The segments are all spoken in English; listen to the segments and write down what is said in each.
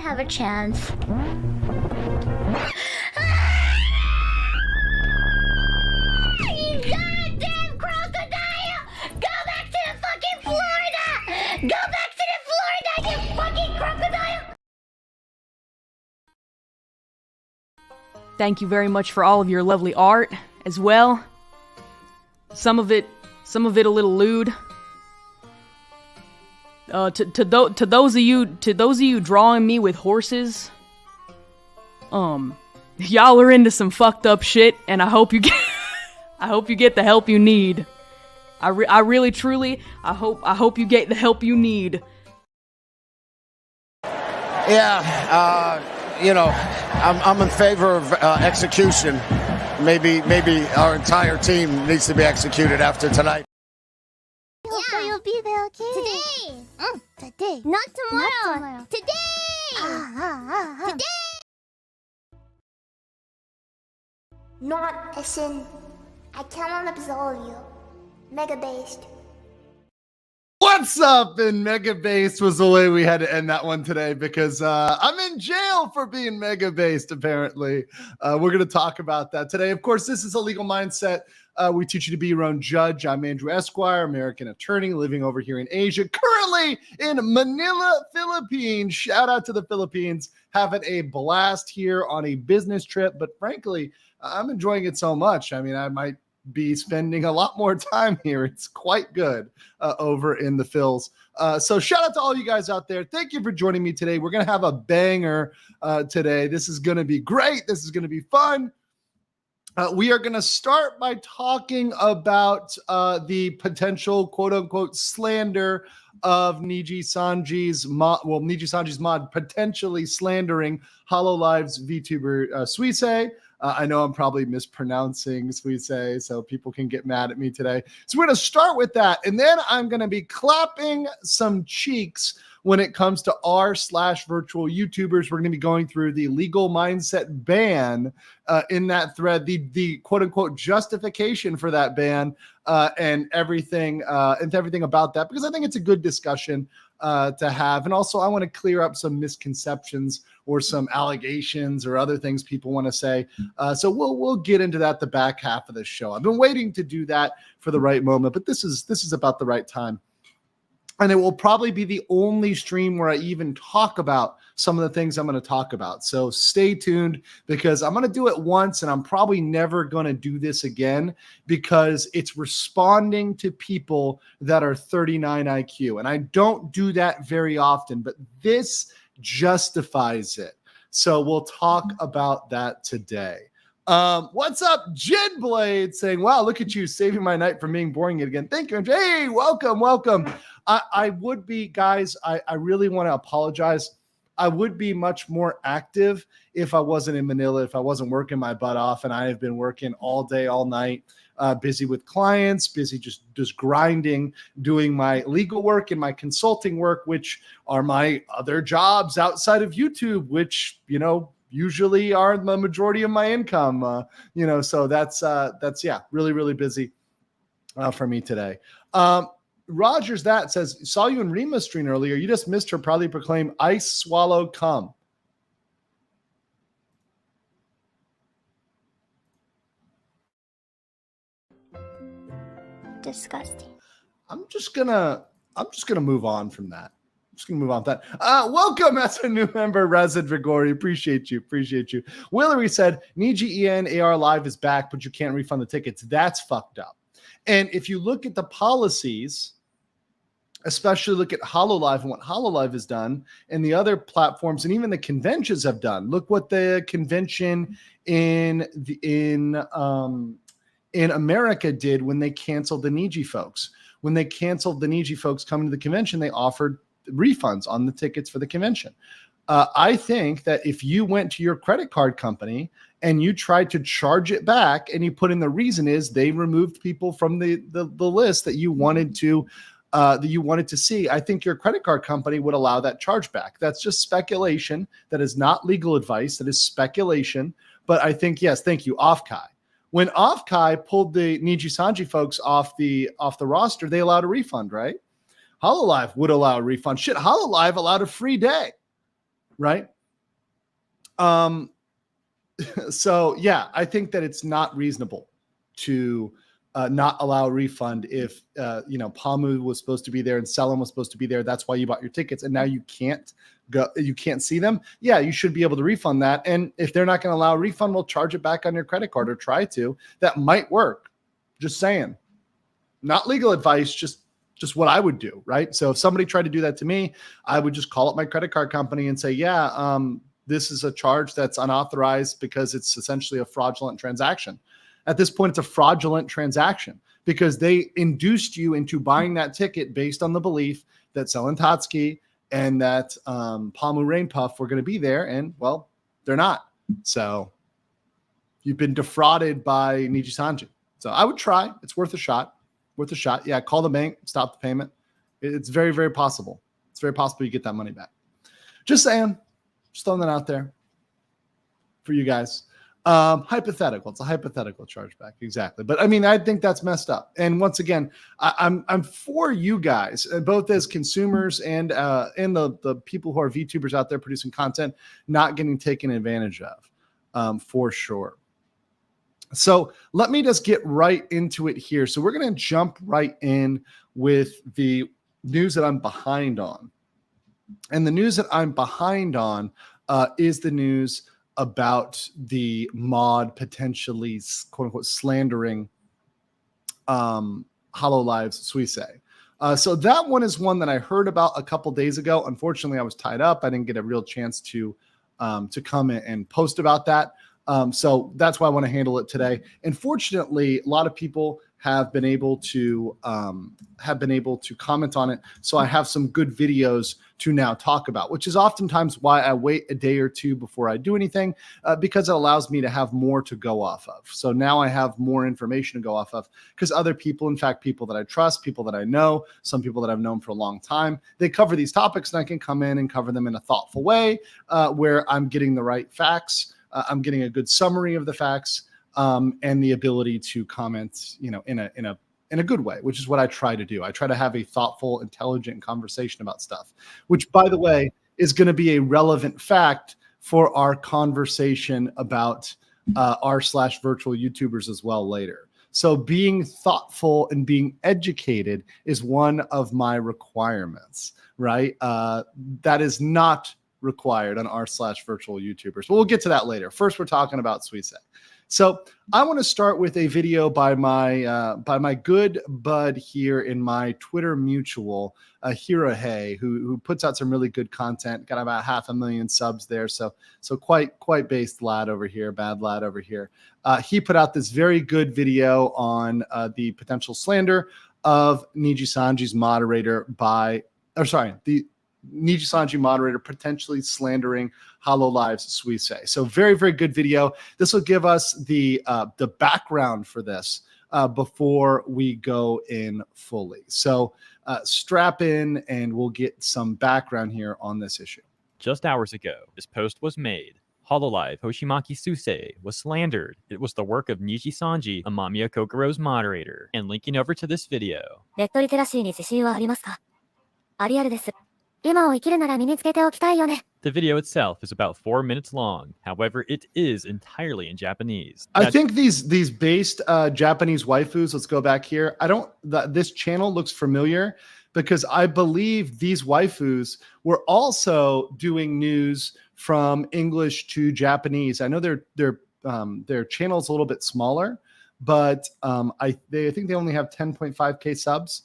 have a chance. You goddamn crocodile! Go back to the fucking Florida! Go back to the Florida, you fucking crocodile! Thank you very much for all of your lovely art as well. Some of it a little lewd. To those of you drawing me with horses, y'all are into some fucked up shit, and I hope you get the help you need. I really truly hope you get the help you need. Yeah, I'm in favor of execution. Maybe our entire team needs to be executed after tonight. Yeah, you'll be there, okay? Today! Today. Not tomorrow. Today! Today! Not as in, I cannot absolve you. Mega-based. What's up? And Mega Based was the way we had to end that one today because I'm in jail for being Mega Based, apparently. We're going to talk about that today. Of course, this is a legal mindset. We teach you to be your own judge. I'm Andrew Esquire, American attorney living over here in Asia, currently in Manila, Philippines. Shout out to the Philippines. Having a blast here on a business trip, but frankly, I'm enjoying it so much. I mean, I might be spending a lot more time here. It's quite good over in the Phils. So shout out to all you guys out there. Thank you for joining me today. We're going to have a banger today. This is going to be great. This is going to be fun. We are going to start by talking about the potential quote unquote slander of Nijisanji's mod potentially slandering Hololive's VTuber Suisse. I know I'm probably mispronouncing Suisse, so people can get mad at me today. So we're going to start with that, and then I'm going to be clapping some cheeks when it comes to r/virtual YouTubers. We're going to be going through the legal mindset ban in that thread, the quote-unquote justification for that ban, and everything about that, because I think it's a good discussion to have. And also, I want to clear up some misconceptions or some allegations or other things people want to say. So we'll get into that the back half of the show. I've been waiting to do that for the right moment, but this is about the right time. And it will probably be the only stream where I even talk about some of the things I'm going to talk about. So stay tuned, because I'm going to do it once and I'm probably never going to do this again, because it's responding to people that are 39 IQ. And I don't do that very often, but this justifies it. So we'll talk about that today. What's up, Jid Blade, saying, wow, look at you saving my night from being boring again. Thank you. Hey, welcome. I would be, guys, I really want to apologize. I would be much more active if I wasn't in Manila, if I wasn't working my butt off, and I have been working all day, all night, busy with clients, busy just grinding, doing my legal work and my consulting work, which are my other jobs outside of YouTube, which, usually are the majority of my income, so that's really, really busy for me today. Rogers that says, saw you in Rima's stream earlier. You just missed her proudly proclaim ice swallow cum. Disgusting. I'm just gonna move on from that. Welcome as a new member, Razid Grigori. Appreciate you. Willie said, Niji EN Live is back, but you can't refund the tickets. That's fucked up. And if you look at the policies, especially look at Hololive and what Hololive has done, and the other platforms, and even the conventions have done. Look what the convention in America did when they canceled the Niji folks. When they canceled the Niji folks coming to the convention, they offered refunds on the tickets for the convention. I think that if you went to your credit card company and you tried to charge it back, and you put in the reason is they removed people from the list that you wanted to see, I think your credit card company would allow that chargeback. That's just speculation. That is not legal advice. That is speculation. But I think, yes, thank you, Offkai. When Offkai pulled the Nijisanji folks off the roster, they allowed a refund, right? Hololive would allow a refund. Shit, Hololive allowed a free day. right? So yeah, I think that it's not reasonable to not allow a refund if Pamu was supposed to be there and Selim was supposed to be there. That's why you bought your tickets, and now you can't go. You can't see them. Yeah, you should be able to refund that. And if they're not going to allow a refund, we'll charge it back on your credit card or try to. That might work. Just saying. Not legal advice. Just what I would do, right? So if somebody tried to do that to me, I would just call up my credit card company and say, yeah, this is a charge that's unauthorized because it's essentially a fraudulent transaction. At this point, it's a fraudulent transaction because they induced you into buying that ticket based on the belief that Selentotsky and that Pamu Rain Puff were going to be there. And, well, they're not. So you've been defrauded by Nijisanji. So I would try. It's worth a shot. Worth a shot. Yeah, call the bank, stop the payment. It's very, very possible. It's very possible you get that money back. Just saying. Just throwing that out there for you guys. Hypothetical. It's a hypothetical chargeback. Exactly. But I mean, I think that's messed up. And once again, I'm for you guys, both as consumers and the people who are VTubers out there producing content, not getting taken advantage of, for sure. So let me just get right into it here. So we're going to jump right in with the news that I'm behind on. And the news that I'm behind on is the news about the mod potentially, quote unquote, slandering Hololive's Suisse. So that one is one that I heard about a couple days ago. Unfortunately, I was tied up. I didn't get a real chance to come in and post about that. So that's why I want to handle it today. And fortunately, a lot of people have been able to comment on it. So I have some good videos to now talk about, which is oftentimes why I wait a day or two before I do anything, because it allows me to have more to go off of. So now I have more information to go off of because other people, in fact, people that I trust, people that I know, some people that I've known for a long time, they cover these topics and I can come in and cover them in a thoughtful way where I'm getting the right facts. I'm getting a good summary of the facts and the ability to comment, in a good way, which is what I try to do. I try to have a thoughtful, intelligent conversation about stuff, which, by the way, is going to be a relevant fact for our conversation about r/virtual YouTubers as well later. So being thoughtful and being educated is one of my requirements, right? That is not required on r/virtual YouTubers. But we'll get to that later. First, we're talking about Suisse. So I want to start with a video by my good bud here in my Twitter mutual, Hirohei, who puts out some really good content. Got about 500,000 subs there, so quite based lad over here, bad lad over here. He put out this very good video on the potential slander of Nijisanji's moderator the Nijisanji moderator potentially slandering Hololive's Suisse. So very, very good video. This will give us the background for this before we go in fully. So strap in and we'll get some background here on this issue. Just hours ago, this post was made. Hololive Hoshimaki Suisse was slandered. It was the work of Nijisanji, Amamiya Kokoro's moderator. And linking over to this video. ネットリテラシーに自信はありますか？ありあるです。今を生きるなら身につけておきたいよね。 The video itself is about 4 minutes long. However, it is entirely in Japanese. I think these based Japanese waifus, let's go back here. This channel looks familiar because I believe these waifus were also doing news from English to Japanese. I know their channel's a little bit smaller, but I think they only have 10.5K subs.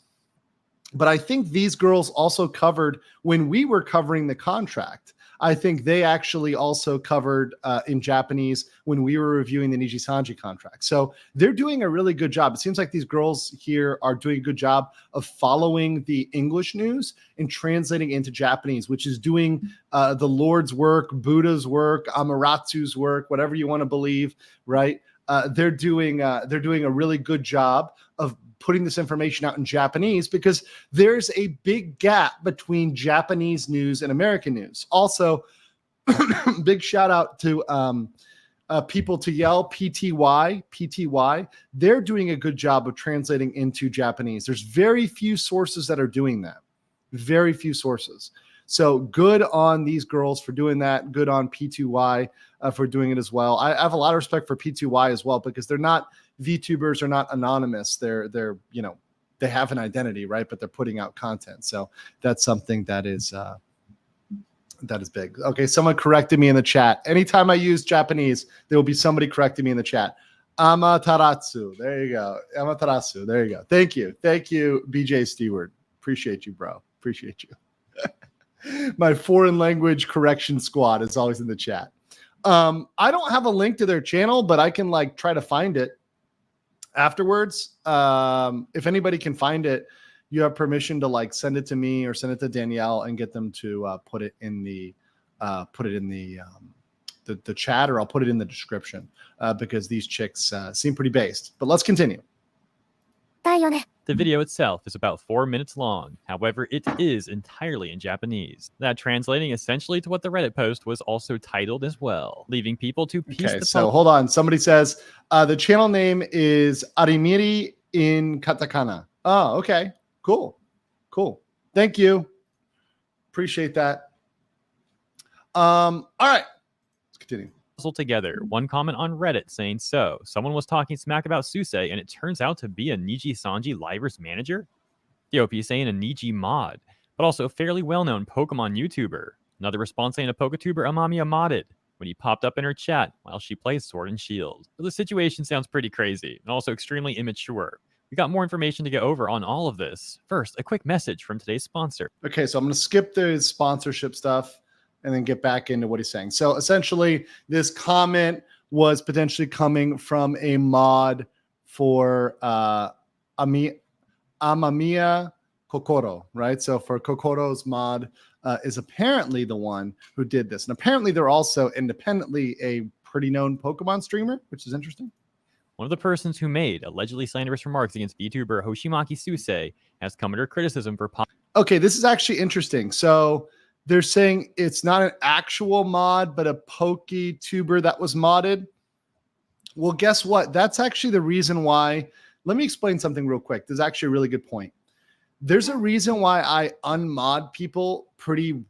But I think these girls also covered when we were covering the contract. I think they actually also covered in Japanese when we were reviewing the Nijisanji contract. So they're doing a really good job. It seems like these girls here are doing a good job of following the English news and translating into Japanese, which is doing the Lord's work, Buddha's work, Amaterasu's work, whatever you want to believe, right? They're doing a really good job of putting this information out in Japanese because there's a big gap between Japanese news and American news. Also, big shout out to People to Yell, PTY. They're doing a good job of translating into Japanese. There's very few sources that are doing that. Very few sources. So good on these girls for doing that. Good on P2Y for doing it as well. I have a lot of respect for P2Y as well, because they're not VTubers, are not anonymous. They're they have an identity, right? But they're putting out content. So that's something that is big. Okay, someone corrected me in the chat. Anytime I use Japanese, there will be somebody correcting me in the chat. Amaterasu. There you go. Amaterasu. There you go. Thank you, BJ Stewart. Appreciate you, bro. Appreciate you. My foreign language correction squad is always in the chat. I don't have a link to their channel, but I can like try to find it afterwards. If anybody can find it, you have permission to like send it to me or send it to Danielle and get them to put it in the chat, or I'll put it in the description because these chicks seem pretty based. But let's continue. The video itself is about 4 minutes long. However, it is entirely in Japanese. That translating essentially to what the Reddit post was also titled as well, leaving people to piece Okay, the so hold on. Somebody says the channel name is Arimiri in katakana. Oh, okay. Cool. Thank you. Appreciate that. All right. Let's continue. puzzle together. One comment on Reddit saying, so, someone was talking smack about Suse, and it turns out to be a Nijisanji Livers manager? The OP saying a Niji mod, but also a fairly well-known Pokemon YouTuber. Another response saying a Poketuber Amamiya modded when he popped up in her chat while she plays Sword and Shield. So the situation sounds pretty crazy and also extremely immature. We got more information to go over on all of this. First, a quick message from today's sponsor. Okay, so I'm going to skip the sponsorship stuff and then get back into what he's saying. So essentially, this comment was potentially coming from a mod for Amamiya Kokoro, right? So for Kokoro's mod is apparently the one who did this. And apparently they're also independently a pretty known Pokemon streamer, which is interesting. One of the persons who made allegedly slanderous remarks against VTuber Hoshimaki Suse has come under criticism for... Okay, this is actually interesting. So they're saying it's not an actual mod, but a PokeTuber that was modded. Well, guess what? That's actually the reason why. Let me explain something real quick. This is actually a really good point. There's a reason why I unmod people pretty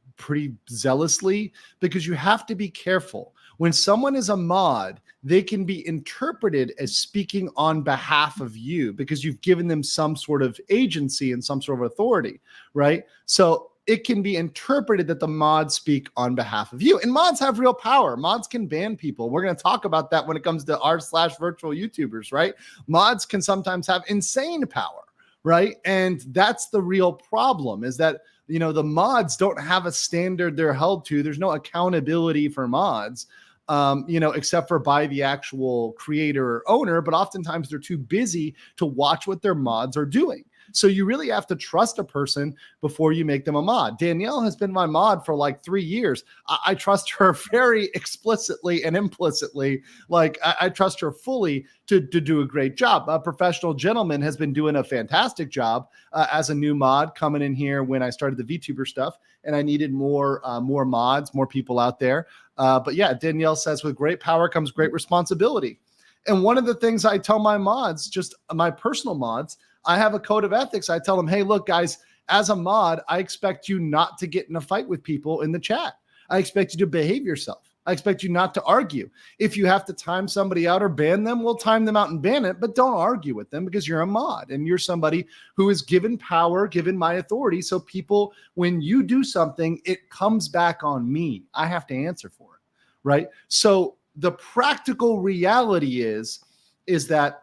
zealously, because you have to be careful. When someone is a mod, they can be interpreted as speaking on behalf of you because you've given them some sort of agency and some sort of authority, right? So it can be interpreted that the mods speak on behalf of you. And mods have real power. Mods can ban people. We're going to talk about that when it comes to r/virtual YouTubers, right? Mods can sometimes have insane power, right? And that's the real problem, is that, you know, the mods don't have a standard they're held to. There's no accountability for mods, you know, except for by the actual creator or owner, but oftentimes they're too busy to watch what their mods are doing. So you really have to trust a person before you make them a mod. Danielle has been my mod for like 3 years. I trust her very explicitly and implicitly. Like I trust her fully to do a great job. A professional gentleman has been doing a fantastic job as a new mod coming in here when I started the VTuber stuff, and I needed more mods, more people out there. But yeah, Danielle says with great power comes great responsibility. And one of the things I tell my mods, just my personal mods, I have a code of ethics. I tell them, hey, look, guys, as a mod, I expect you not to get in a fight with people in the chat. I expect you to behave yourself. I expect you not to argue. If you have to time somebody out or ban them, we'll time them out and ban it, but don't argue with them because you're a mod and you're somebody who is given power, given my authority. So people, when you do something, it comes back on me. I have to answer for it, right? So the practical reality is that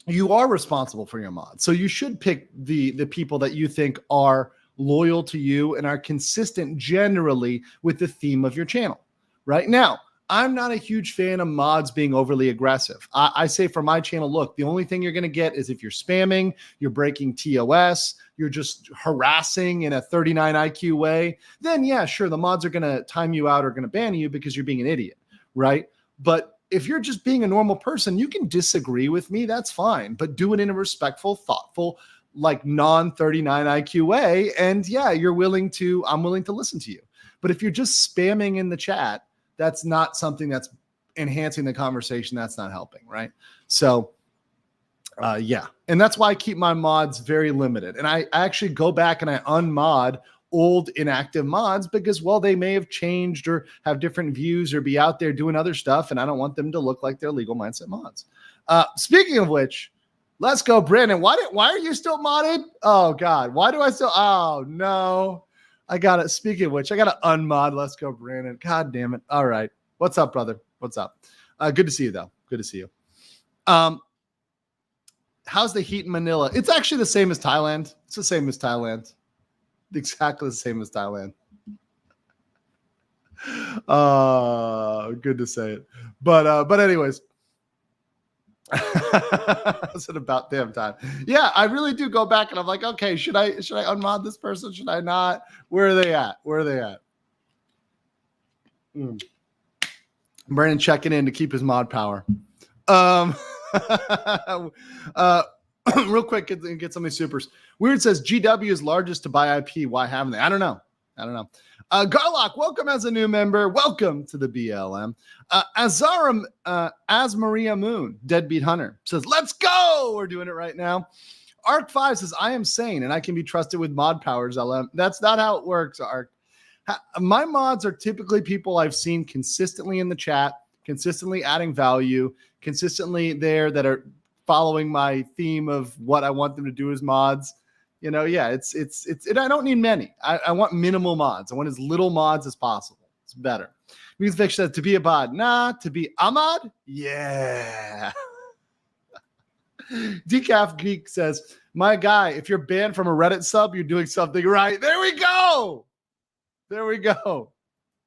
you are responsible for your mods. So you should pick the people that you think are loyal to you and are consistent generally with the theme of your channel. Right now, I'm not a huge fan of mods being overly aggressive. I say for my channel, look, the only thing you're going to get is if you're spamming, you're breaking TOS, you're just harassing in a 39 IQ way, then yeah, sure, the mods are going to time you out or going to ban you because you're being an idiot, right? But if you're just being a normal person, you can disagree with me. That's fine. But do it in a respectful, thoughtful, like non-39 IQ way. And yeah, I'm willing to listen to you. But if you're just spamming in the chat, that's not something that's enhancing the conversation. That's not helping, right? So yeah. And that's why I keep my mods very limited. And I actually go back and I unmod old inactive mods because, well, they may have changed or have different views or be out there doing other stuff, and I don't want them to look like they're legal mindset mods. Speaking of which, let's go, Brandon. Why are you still modded? Oh God, why do I still? Oh no, I got it. Speaking of which, I got to unmod. Let's go, Brandon. God damn it. All right, what's up, brother? What's up? Good to see you, though. Good to see you. How's the heat in Manila? It's actually the same as Thailand. It's the same as Thailand. Exactly the same as Thailand. Good to say it. But anyways. It's about damn time. Yeah, I really do go back and I'm like, okay, should I unmod this person? Should I not? Where are they at? Brandon checking in to keep his mod power. Real quick, get some of these supers. Weird says GW is largest to buy IP. Why haven't they? I don't know. Garlock, welcome as a new member. Welcome to the BLM. Azaram, as Maria Moon, Deadbeat Hunter, says, let's go. We're doing it right now. Arc 5 says, I am sane and I can be trusted with mod powers, LM. That's not how it works, Arc. My mods are typically people I've seen consistently in the chat, consistently adding value, consistently there that are following my theme of what I want them to do as mods. You know, yeah, it's I don't need many. I want minimal mods. I want as little mods as possible. It's better. Music Fiction says, to be a mod. Nah, to be a mod? Yeah. Decaf Geek says, my guy, if you're banned from a Reddit sub, you're doing something right. There we go.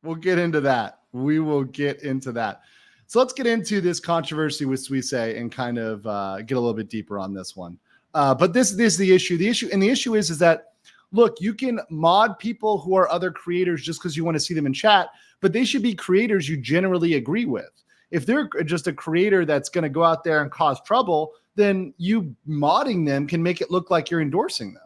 We'll get into that. We will get into that. So let's get into this controversy with Suisse and kind of get a little bit deeper on this one. But this is the issue. The issue is that, look, you can mod people who are other creators just because you want to see them in chat, but they should be creators you generally agree with. If they're just a creator that's going to go out there and cause trouble, then you modding them can make it look like you're endorsing them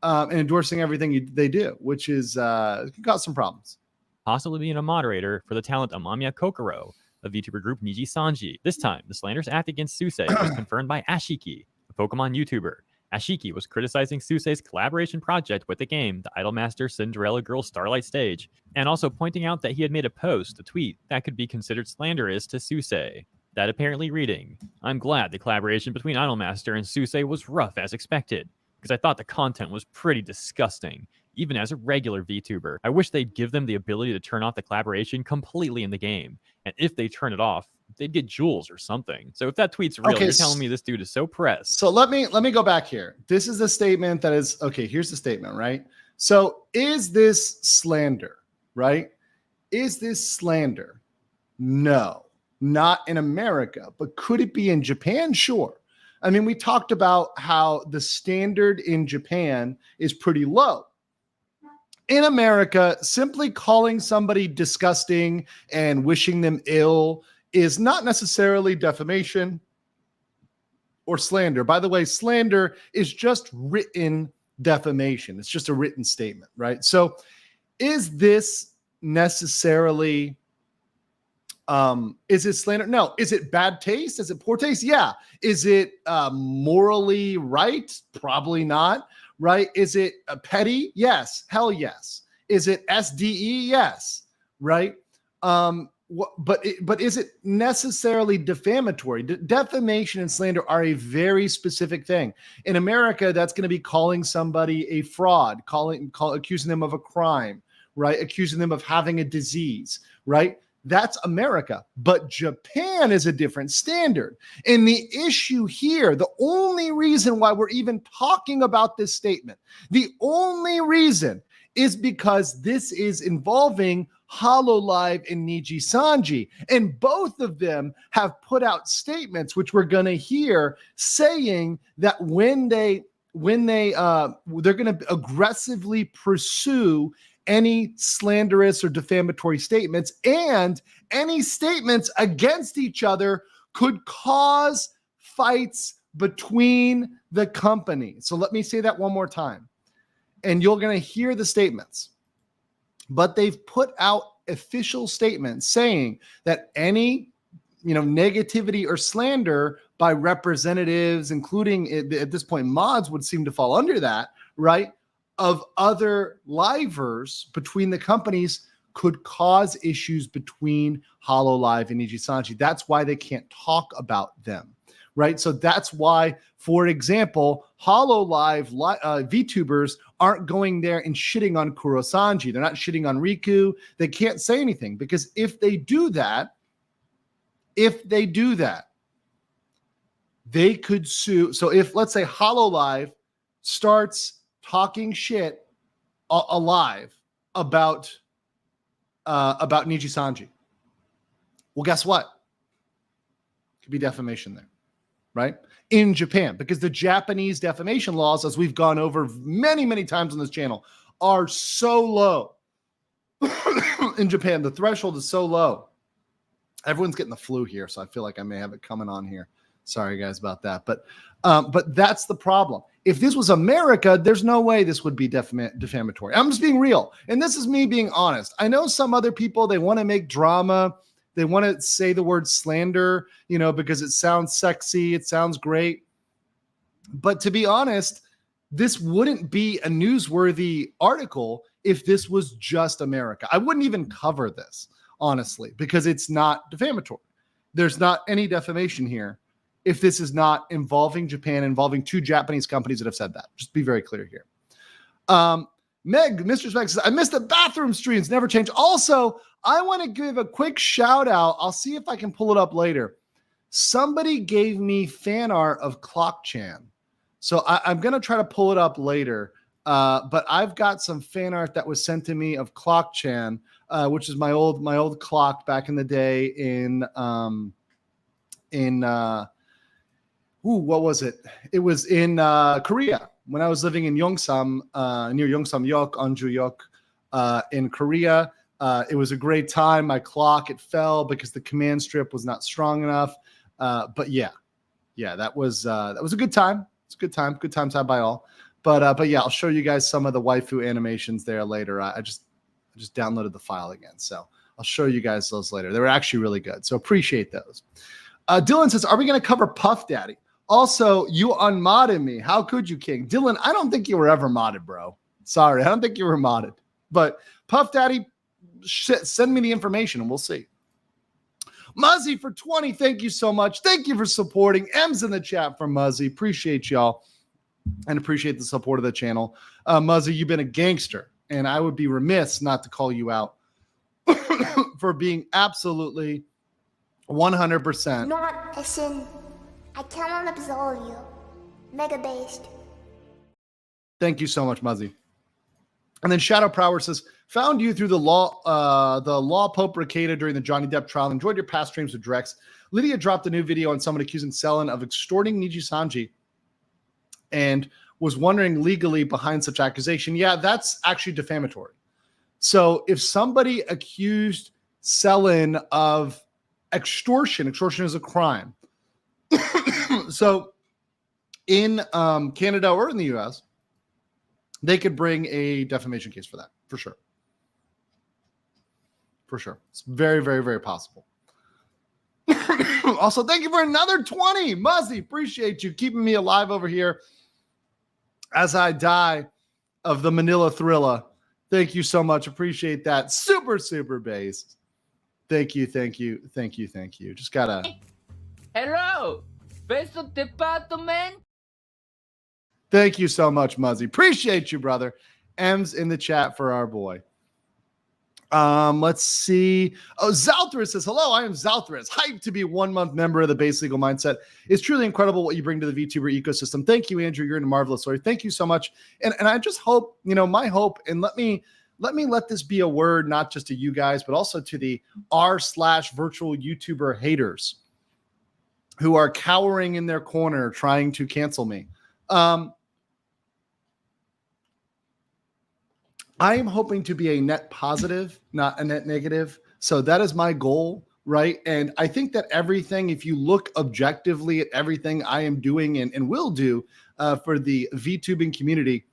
and endorsing everything they do, which is can cause some problems. Possibly being a moderator for the talent Amamiya Kokoro of VTuber group Nijisanji. This time, the slanderous act against Suse was confirmed by Ashiki, a Pokemon YouTuber. Ashiki was criticizing Suse's collaboration project with the game, the Idolmaster Cinderella Girl Starlight Stage, and also pointing out that he had made a tweet that could be considered slanderous to Suse. That apparently reading, I'm glad the collaboration between Idolmaster and Suse was rough as expected, because I thought the content was pretty disgusting, even as a regular VTuber. I wish they'd give them the ability to turn off the collaboration completely in the game, and if they turn it off, they'd get jewels or something. So if that tweet's real, you're telling me this dude is so pressed. So let me go back here. This is the statement that is, okay, here's the statement, right? So is this slander, right? Is this slander? No, not in America, but could it be in Japan? Sure. I mean, we talked about how the standard in Japan is pretty low. In America, simply calling somebody disgusting and wishing them ill is not necessarily defamation or slander. By the way, slander is just written defamation. It's just a written statement, right? So is this necessarily, is it slander? No. Is it bad taste? Is it poor taste? Yeah. Is it morally right? Probably not, right? Is it petty? Yes. Hell yes. Is it SDE? Yes. Right? But is it necessarily defamatory? Defamation and slander are a very specific thing. In America, that's going to be calling somebody a fraud, accusing them of a crime, right? Accusing them of having a disease, right? That's America. But Japan is a different standard. And the issue here, the only reason why we're even talking about this statement, the only reason is because this is involving Hololive and Nijisanji, and both of them have put out statements, which we're going to hear, saying that they're going to aggressively pursue any slanderous or defamatory statements, and any statements against each other could cause fights between the company. So let me say that one more time, and you're going to hear the statements. But they've put out official statements saying that any, negativity or slander by representatives, including at this point mods would seem to fall under that, right, of other livers between the companies could cause issues between Hololive and Nijisanji. That's why they can't talk about them, right? So that's why, for example, Hololive VTubers aren't going there and shitting on Kurosanji. They're not shitting on Riku. They can't say anything because if they do that, they could sue. So if, let's say, Hololive starts talking shit alive about Nijisanji, well, guess what? Could be defamation there, right? In Japan, because the Japanese defamation laws, as we've gone over many, many times on this channel, are so low. In Japan, the threshold is so low. Everyone's getting the flu here, so I feel like I may have it coming on here. Sorry, guys, about that. But that's the problem. If this was America, there's no way this would be defamatory. I'm just being real. And this is me being honest. I know some other people, they want to make drama. They want to say the word slander, because it sounds sexy. It sounds great. But to be honest, this wouldn't be a newsworthy article if this was just America. I wouldn't even cover this, honestly, because it's not defamatory. There's not any defamation here if this is not involving Japan, involving two Japanese companies that have said that. Just be very clear here. Mr. Speck says, I missed the bathroom streams, never change. Also, I want to give a quick shout out. I'll see if I can pull it up later. Somebody gave me fan art of Clock-chan. So I'm going to try to pull it up later. But I've got some fan art that was sent to me of Clock-chan, which is my old clock back in the day what was it? It was in Korea when I was living in Yongsan, near Yongsan-yok, Onju-yok, in Korea. It was a great time. My clock, it fell because the command strip was not strong enough. But yeah, that was a good time. It's a good time. Good times had by all. But yeah, I'll show you guys some of the waifu animations there later. I just downloaded the file again, so I'll show you guys those later. They were actually really good, so appreciate those. Dylan says, are we going to cover Puff Daddy? Also, you unmodded me. How could you, King? Dylan, I don't think you were ever modded, bro. Sorry, I don't think you were modded. But Puff Daddy, send me the information and we'll see. Muzzy for 20, thank you so much. Thank you for supporting. M's in the chat for Muzzy. Appreciate y'all and appreciate the support of the channel. Muzzy, you've been a gangster, and I would be remiss not to call you out for being absolutely 100%. Not a sin. I cannot absolve you. Mega based. Thank you so much, Muzzy. And then Shadow Prower says, found you through the law Pope Ricada during the Johnny Depp trial. Enjoyed your past streams with Drex. Lydia dropped a new video on someone accusing Selen of extorting Nijisanji and was wondering legally behind such accusation. Yeah, that's actually defamatory. So if somebody accused Selen of extortion is a crime. So in Canada or in the US, they could bring a defamation case for that, for sure. For sure. It's very, very, very possible. Also, thank you for another 20. Muzzy, appreciate you keeping me alive over here as I die of the Manila Thrilla. Thank you so much. Appreciate that. Super, super based. Thank you, thank you, thank you, thank you. Just gotta... Hello, Special Department. Thank you so much, Muzzy. Appreciate you, brother. M's in the chat for our boy. Let's see. Oh, Zalthrus says, hello, I am Zalthrus. Hyped to be a 1-month member of the Base Legal Mindset. It's truly incredible what you bring to the VTuber ecosystem. Thank you, Andrew. You're in a marvelous story. Thank you so much. And I just hope, my hope, and let this be a word, not just to you guys, but also to the r/virtual YouTuber haters who are cowering in their corner trying to cancel me. I am hoping to be a net positive, not a net negative. So that is my goal, right? And I think that everything, if you look objectively at everything I am doing and will do for the VTubing community,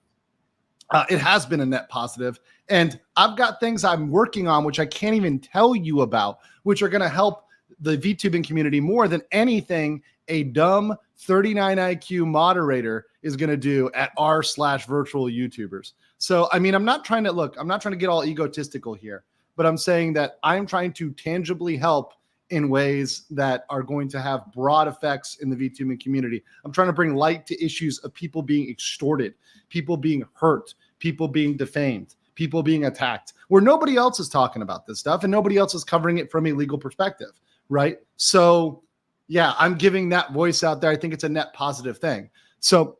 it has been a net positive. And I've got things I'm working on, which I can't even tell you about, which are going to help the VTubing community more than anything a dumb 39 IQ moderator is going to do at r/virtual YouTubers. So, I mean, I'm not trying to get all egotistical here, but I'm saying that I'm trying to tangibly help in ways that are going to have broad effects in the VTubing community. I'm trying to bring light to issues of people being extorted, people being hurt, people being defamed, people being attacked, where nobody else is talking about this stuff and nobody else is covering it from a legal perspective, right? So, yeah, I'm giving that voice out there. I think it's a net positive thing. So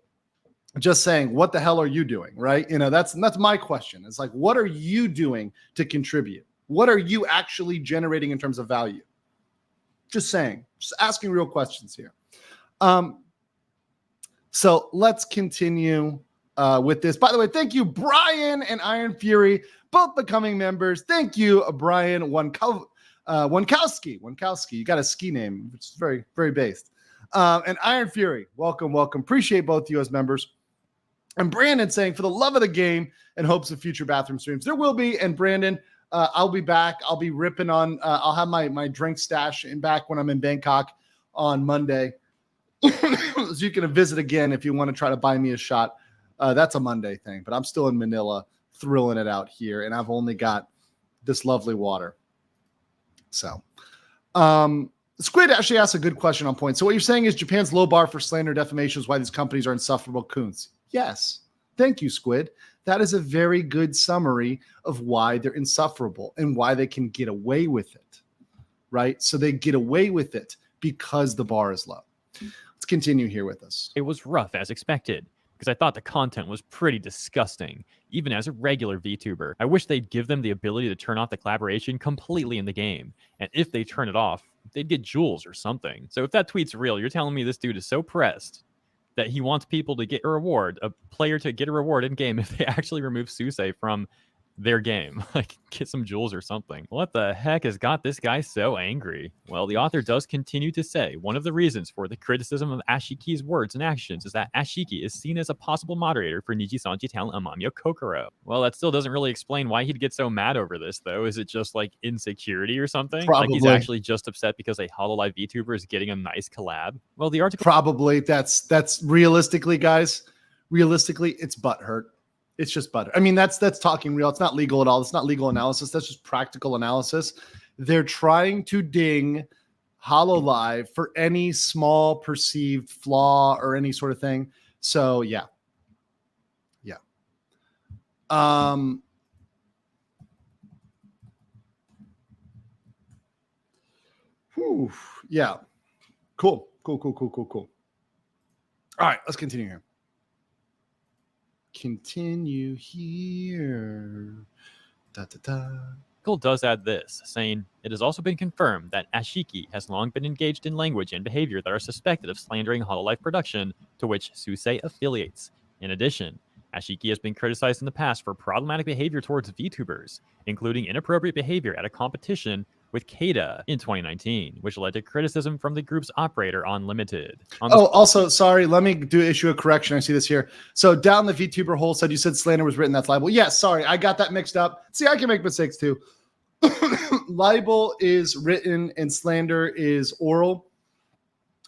just saying, what the hell are you doing, right? You know, that's my question. It's like, what are you doing to contribute? What are you actually generating in terms of value? Just saying, just asking real questions here. So let's continue with this. By the way, thank you, Brian and Iron Fury, both becoming members. Thank you, Brian Wankowski. You got a ski name, which is very, very based. And Iron Fury, welcome. Appreciate both of you as members. And Brandon saying, for the love of the game and hopes of future bathroom streams. There will be. And Brandon, I'll be back. I'll be ripping on, I'll have my drink stash in back when I'm in Bangkok on Monday. So you can visit again if you want to try to buy me a shot. That's a Monday thing, but I'm still in Manila thrilling it out here. And I've only got this lovely water. So, Squid actually asked a good question on point. So what you're saying is Japan's low bar for slander defamation is why these companies are insufferable coons. Yes. Thank you, Squid. That is a very good summary of why they're insufferable and why they can get away with it, right? So they get away with it because the bar is low. Let's continue here with us. It was rough as expected, because I thought the content was pretty disgusting, even as a regular VTuber. I wish they'd give them the ability to turn off the collaboration completely in the game, and if they turn it off, they'd get jewels or something. So if that tweet's real, you're telling me this dude is so pressed that he wants people to get a reward, a player to get a reward in game if they actually remove Susei from their game, like get some jewels or something. What the heck has got this guy so angry? Well, the author does continue to say one of the reasons for the criticism of Ashiki's words and actions is that Ashiki is seen as a possible moderator for Nijisanji talent Amamiya Kokoro. Well, that still doesn't really explain why he'd get so mad over this, though. Is it just like insecurity or something? Probably. Like he's actually just upset because a Hololive VTuber is getting a nice collab? Well, the article... Probably. That's realistically, guys, it's butthurt. It's just butter. I mean, that's talking real. It's not legal at all. It's not legal analysis. That's just practical analysis. They're trying to ding Hololive for any small perceived flaw or any sort of thing. So yeah. Yeah. Cool. All right, let's continue here. Continue here. Article does add this, saying, it has also been confirmed that Ashiki has long been engaged in language and behavior that are suspected of slandering Hololive production, to which Susei affiliates. In addition, Ashiki has been criticized in the past for problematic behavior towards VTubers, including inappropriate behavior at a competition with Keita in 2019, which led to criticism from the group's operator on Limited. Also, sorry, let me issue a correction. I see this here. So down the VTuber hole said you said slander was written. That's libel. Yes, sorry, I got that mixed up. See, I can make mistakes too. Libel is written and slander is oral,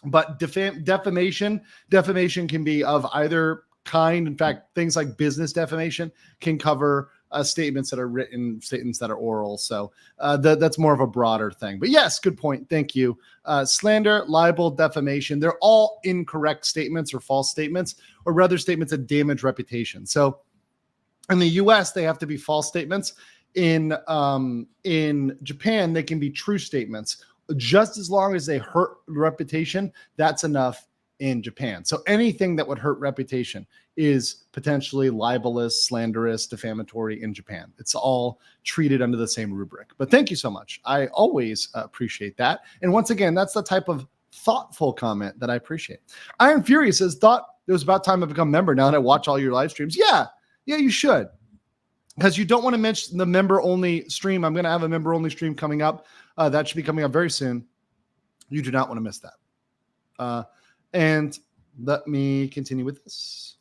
but defamation can be of either kind. In fact, things like business defamation can cover statements that are written, statements that are oral. So that's more of a broader thing. But yes, good point. Thank you. Slander, libel, defamation, they're all incorrect statements or false statements, or rather statements that damage reputation. So in the US, they have to be false statements. In Japan, they can be true statements. Just as long as they hurt reputation, that's enough in Japan. So anything that would hurt reputation is potentially libelous, slanderous, defamatory in Japan. It's all treated under the same rubric. But thank you so much. I always appreciate that. And once again, that's the type of thoughtful comment that I appreciate. Iron Fury says, thought it was about time to become a member now that I watch all your live streams. Yeah, you should. Because you don't want to mention the member-only stream. I'm going to have a member-only stream coming up. That should be coming up very soon. You do not want to miss that. And let me continue with this.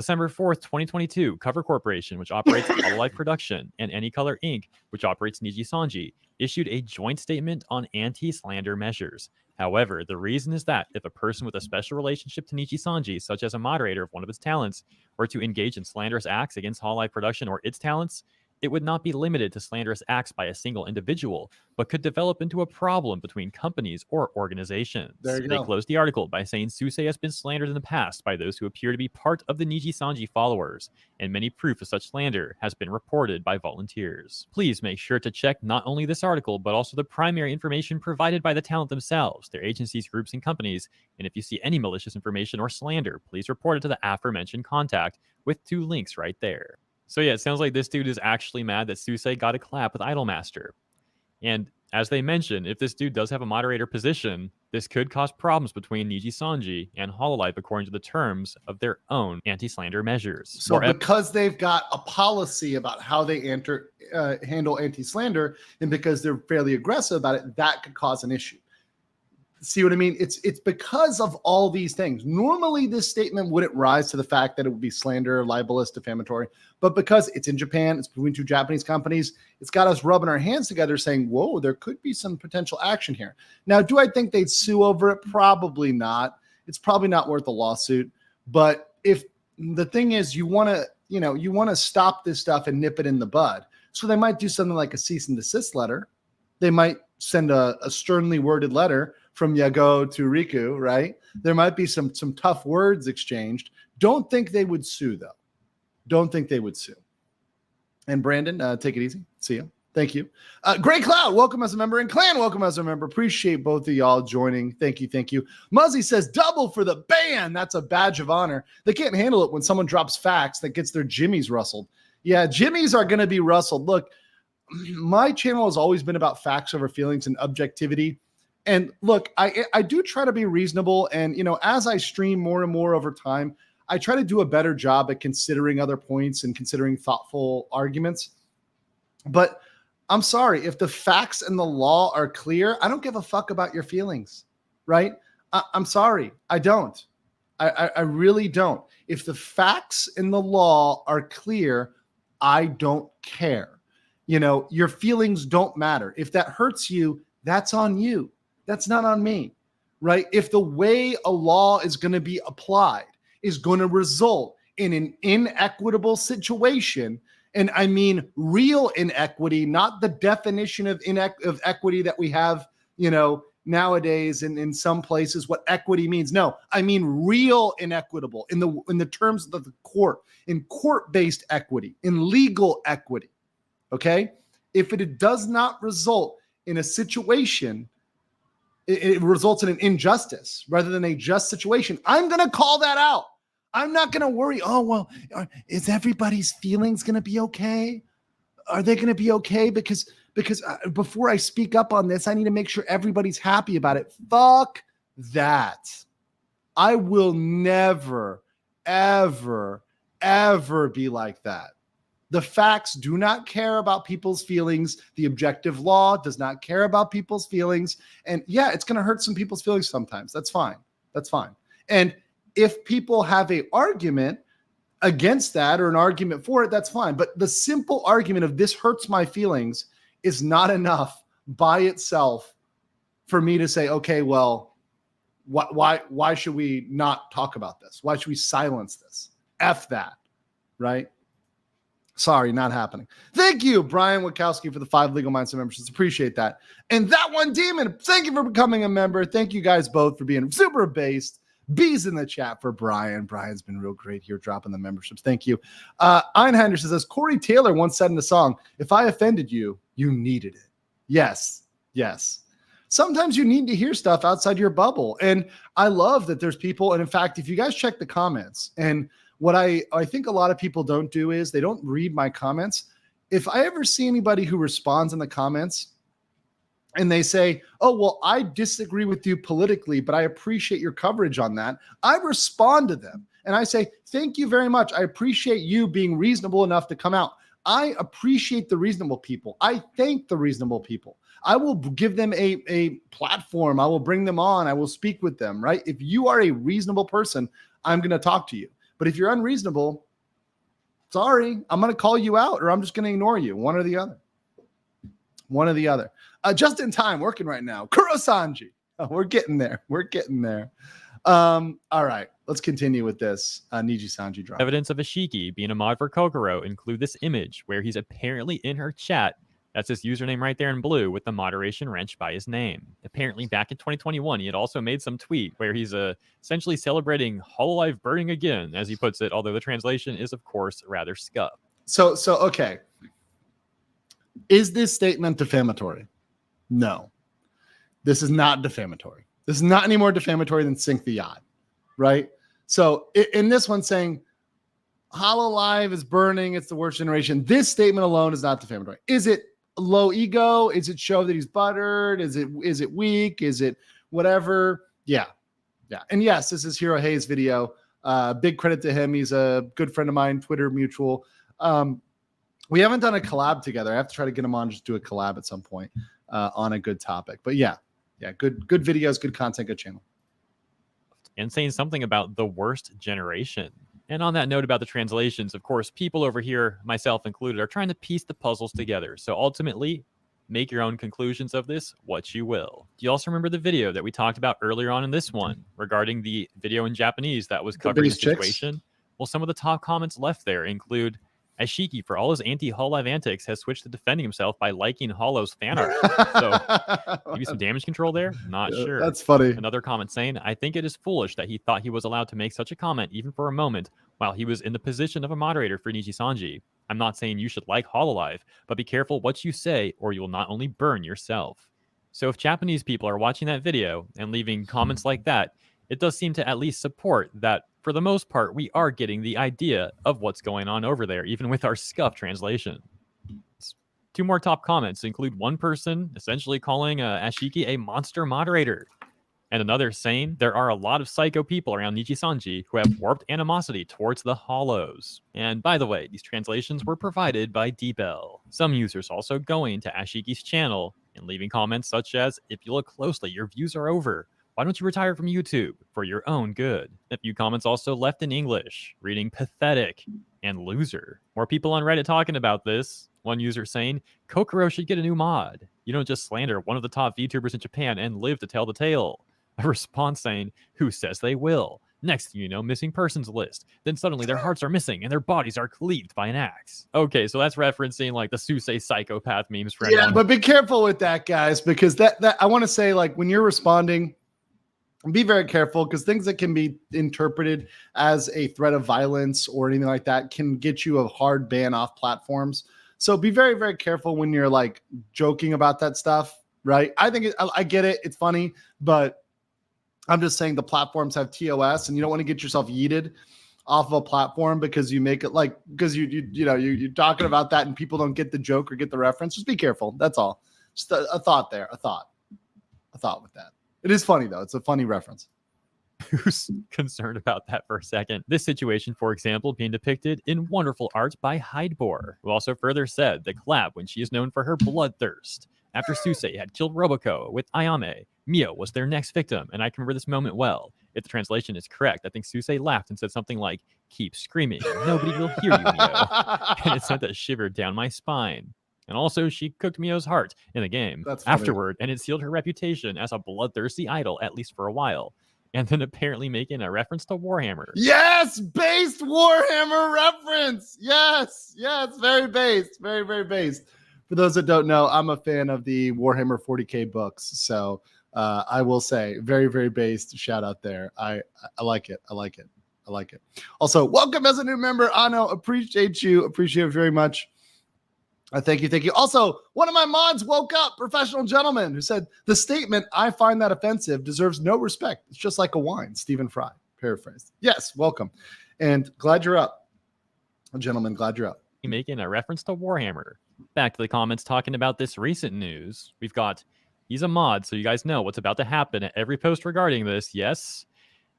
December 4th, 2022, Cover Corporation, which operates Hololive Production, and Anycolor Inc., which operates Nijisanji, issued a joint statement on anti-slander measures. However, the reason is that if a person with a special relationship to Nijisanji, such as a moderator of one of its talents, were to engage in slanderous acts against Hololive Production or its talents, it would not be limited to slanderous acts by a single individual, but could develop into a problem between companies or organizations. There you They go. closed the article by saying Susei has been slandered in the past by those who appear to be part of the Nijisanji followers, and many proof of such slander has been reported by volunteers. Please make sure to check not only this article, but also the primary information provided by the talent themselves, their agencies, groups, and companies, and if you see any malicious information or slander, please report it to the aforementioned contact with 2 links right there. So yeah, it sounds like this dude is actually mad that Susei got a collab with Idolmaster. And as they mentioned, if this dude does have a moderator position, this could cause problems between Nijisanji and Hololive according to the terms of their own anti-slander measures. So because they've got a policy about how they handle anti-slander, and because they're fairly aggressive about it, that could cause an issue. See what I mean? It's because of all these things. Normally, this statement wouldn't rise to the fact that it would be slander, libelous, defamatory. But because it's in Japan, it's between 2 Japanese companies, it's got us rubbing our hands together saying, whoa, there could be some potential action here. Now, do I think they'd sue over it? Probably not. It's probably not worth a lawsuit. But if the thing is, you want to stop this stuff and nip it in the bud. So they might do something like a cease and desist letter. They might send a sternly worded letter from Yago to Riku, right? There might be some tough words exchanged. Don't think they would sue, though. Don't think they would sue. And Brandon, take it easy. See you. Thank you. Gray Cloud, welcome as a member. And Clan, welcome as a member. Appreciate both of y'all joining. Thank you. Thank you. Muzzy says, double for the ban. That's a badge of honor. They can't handle it when someone drops facts that gets their jimmies rustled. Yeah, jimmies are going to be rustled. Look, my channel has always been about facts over feelings and objectivity. And look, I do try to be reasonable. And, as I stream more and more over time, I try to do a better job at considering other points and considering thoughtful arguments. But I'm sorry, if the facts and the law are clear, I don't give a fuck about your feelings, right? I'm sorry, I don't. I really don't. If the facts and the law are clear, I don't care. Your feelings don't matter. If that hurts you, that's on you. That's not on me, right? If the way a law is going to be applied is going to result in an inequitable situation, and I mean real inequity, not the definition of equity that we have, nowadays in some places, what equity means. No, I mean real inequitable in the terms of the court, in court-based equity, in legal equity. Okay? If it does not result in a situation, it results in an injustice rather than a just situation, I'm going to call that out. I'm not going to worry. Oh, well, is everybody's feelings going to be okay? Are they going to be okay? Because before I speak up on this, I need to make sure everybody's happy about it. Fuck that. I will never, ever, ever be like that. The facts do not care about people's feelings. The objective law does not care about people's feelings. And yeah, it's going to hurt some people's feelings sometimes. That's fine. That's fine. And if people have an argument against that or an argument for it, that's fine. But the simple argument of this hurts my feelings is not enough by itself for me to say, okay, well, why should we not talk about this? Why should we silence this? F that, right? Sorry, not happening. Thank you, Brian Wachowski, for the 5 Legal Mindset memberships. Appreciate that. And that one demon, thank you for becoming a member. Thank you guys both for being super based. Bees in the chat for Brian. Brian's been real great here dropping the memberships. Thank you. Einhander says, Corey Taylor once said in a song, if I offended you, you needed it. Yes, yes. Sometimes you need to hear stuff outside your bubble. And I love that there's people. And in fact, if you guys check the comments, and what I think a lot of people don't do is they don't read my comments. If I ever see anybody who responds in the comments and they say, oh, well, I disagree with you politically, but I appreciate your coverage on that, I respond to them and I say, thank you very much. I appreciate you being reasonable enough to come out. I appreciate the reasonable people. I thank the reasonable people. I will give them a platform. I will bring them on. I will speak with them, right? If you are a reasonable person, I'm going to talk to you. But if you're unreasonable, sorry, I'm going to call you out or I'm just going to ignore you. One or the other. One or the other. Just in time, working right now. Kurosanji. Oh, we're getting there. We're getting there. All right, let's continue with this Nijisanji drop. Evidence of Ashiki being a mod for Kokoro include this image where he's apparently in her chat. That's his username right there in blue with the moderation wrench by his name. Apparently back in 2021, he had also made some tweet where he's essentially celebrating Hololive burning again, as he puts it, although the translation is, of course, rather scuffed. So okay. Is this statement defamatory? No. This is not defamatory. This is not any more defamatory than sink the yacht, right? So in this one saying Hololive is burning, it's the worst generation, this statement alone is not defamatory. Is it low ego? Is it show that he's buttered? Is it weak? Is it whatever? Yeah. And yes, this is Hero Hayes' video. Big credit to him. He's a good friend of mine, Twitter mutual. We haven't done a collab together. I have to try to get him on, just do a collab at some point on a good topic. But yeah, good videos, good content, good channel. And saying something about the worst generation. And on that note about the translations, of course, people over here, myself included, are trying to piece the puzzles together. So ultimately, make your own conclusions of this, what you will. Do you also remember the video that we talked about earlier on in this one regarding the video in Japanese that was covering the situation? Well, some of the top comments left there include, Ashiki, for all his anti-Hololive antics, has switched to defending himself by liking Hollow's fan art. So maybe some damage control there? Not sure. That's funny. Another comment saying, I think it is foolish that he thought he was allowed to make such a comment even for a moment while he was in the position of a moderator for Nijisanji. I'm not saying you should like Hololive, but be careful what you say or you will not only burn yourself. So if Japanese people are watching that video and leaving comments like that, it does seem to at least support that for the most part, we are getting the idea of what's going on over there, even with our scuffed translation. Two more top comments include one person essentially calling Ashiki a monster moderator, and another saying there are a lot of psycho people around Nijisanji who have warped animosity towards the Hollows. And by the way, these translations were provided by DBell. Some users also going to Ashiki's channel and leaving comments such as, if you look closely, your views are over. Why don't you retire from YouTube for your own good? A few comments also left in English, reading pathetic and loser. More people on Reddit talking about this. One user saying, Kokoro should get a new mod. You don't just slander one of the top VTubers in Japan and live to tell the tale. A response saying, who says they will? Next thing you know, missing persons list. Then suddenly their hearts are missing and their bodies are cleaved by an axe. Okay, so that's referencing like the Susei psychopath memes. For anyone. But be careful with that, guys, because that I want to say, like, when you're responding, be very careful, because things that can be interpreted as a threat of violence or anything like that can get you a hard ban off platforms. So be very, very careful when you're like joking about that stuff, right? I think I get it. It's funny, but I'm just saying the platforms have TOS and you don't want to get yourself yeeted off of a platform because you make it like, because you're talking about that and people don't get the joke or get the reference. Just be careful. That's all. Just a thought there, a thought with that. It is funny, though. It's a funny reference. Who's concerned about that for a second? This situation, for example, being depicted in wonderful art by Hydebor, who also further said the collab when she is known for her bloodthirst. After Susei had killed Roboco with Ayame, Mio was their next victim, and I can remember this moment well. If the translation is correct, I think Susei laughed and said something like, keep screaming, nobody will hear you, Mio. And it sent a shiver down my spine. And also, she cooked Mio's heart in the game afterward, and it sealed her reputation as a bloodthirsty idol, at least for a while. And then apparently making a reference to Warhammer. Yes, based Warhammer reference. Yes, very based, very, very based. For those that don't know, I'm a fan of the Warhammer 40K books, so I will say very, very based. Shout out there. I like it. I like it. Also, welcome as a new member, Ano. Appreciate you. Appreciate it very much. Thank you. Also, one of my mods woke up, professional gentleman, who said, the statement, I find that offensive, deserves no respect. It's just like a wine. Stephen Fry, paraphrased. Yes, welcome. And glad you're up. Gentlemen, glad you're up. Making a reference to Warhammer. Back to the comments talking about this recent news. We've got, he's a mod, so you guys know what's about to happen at every post regarding this, yes?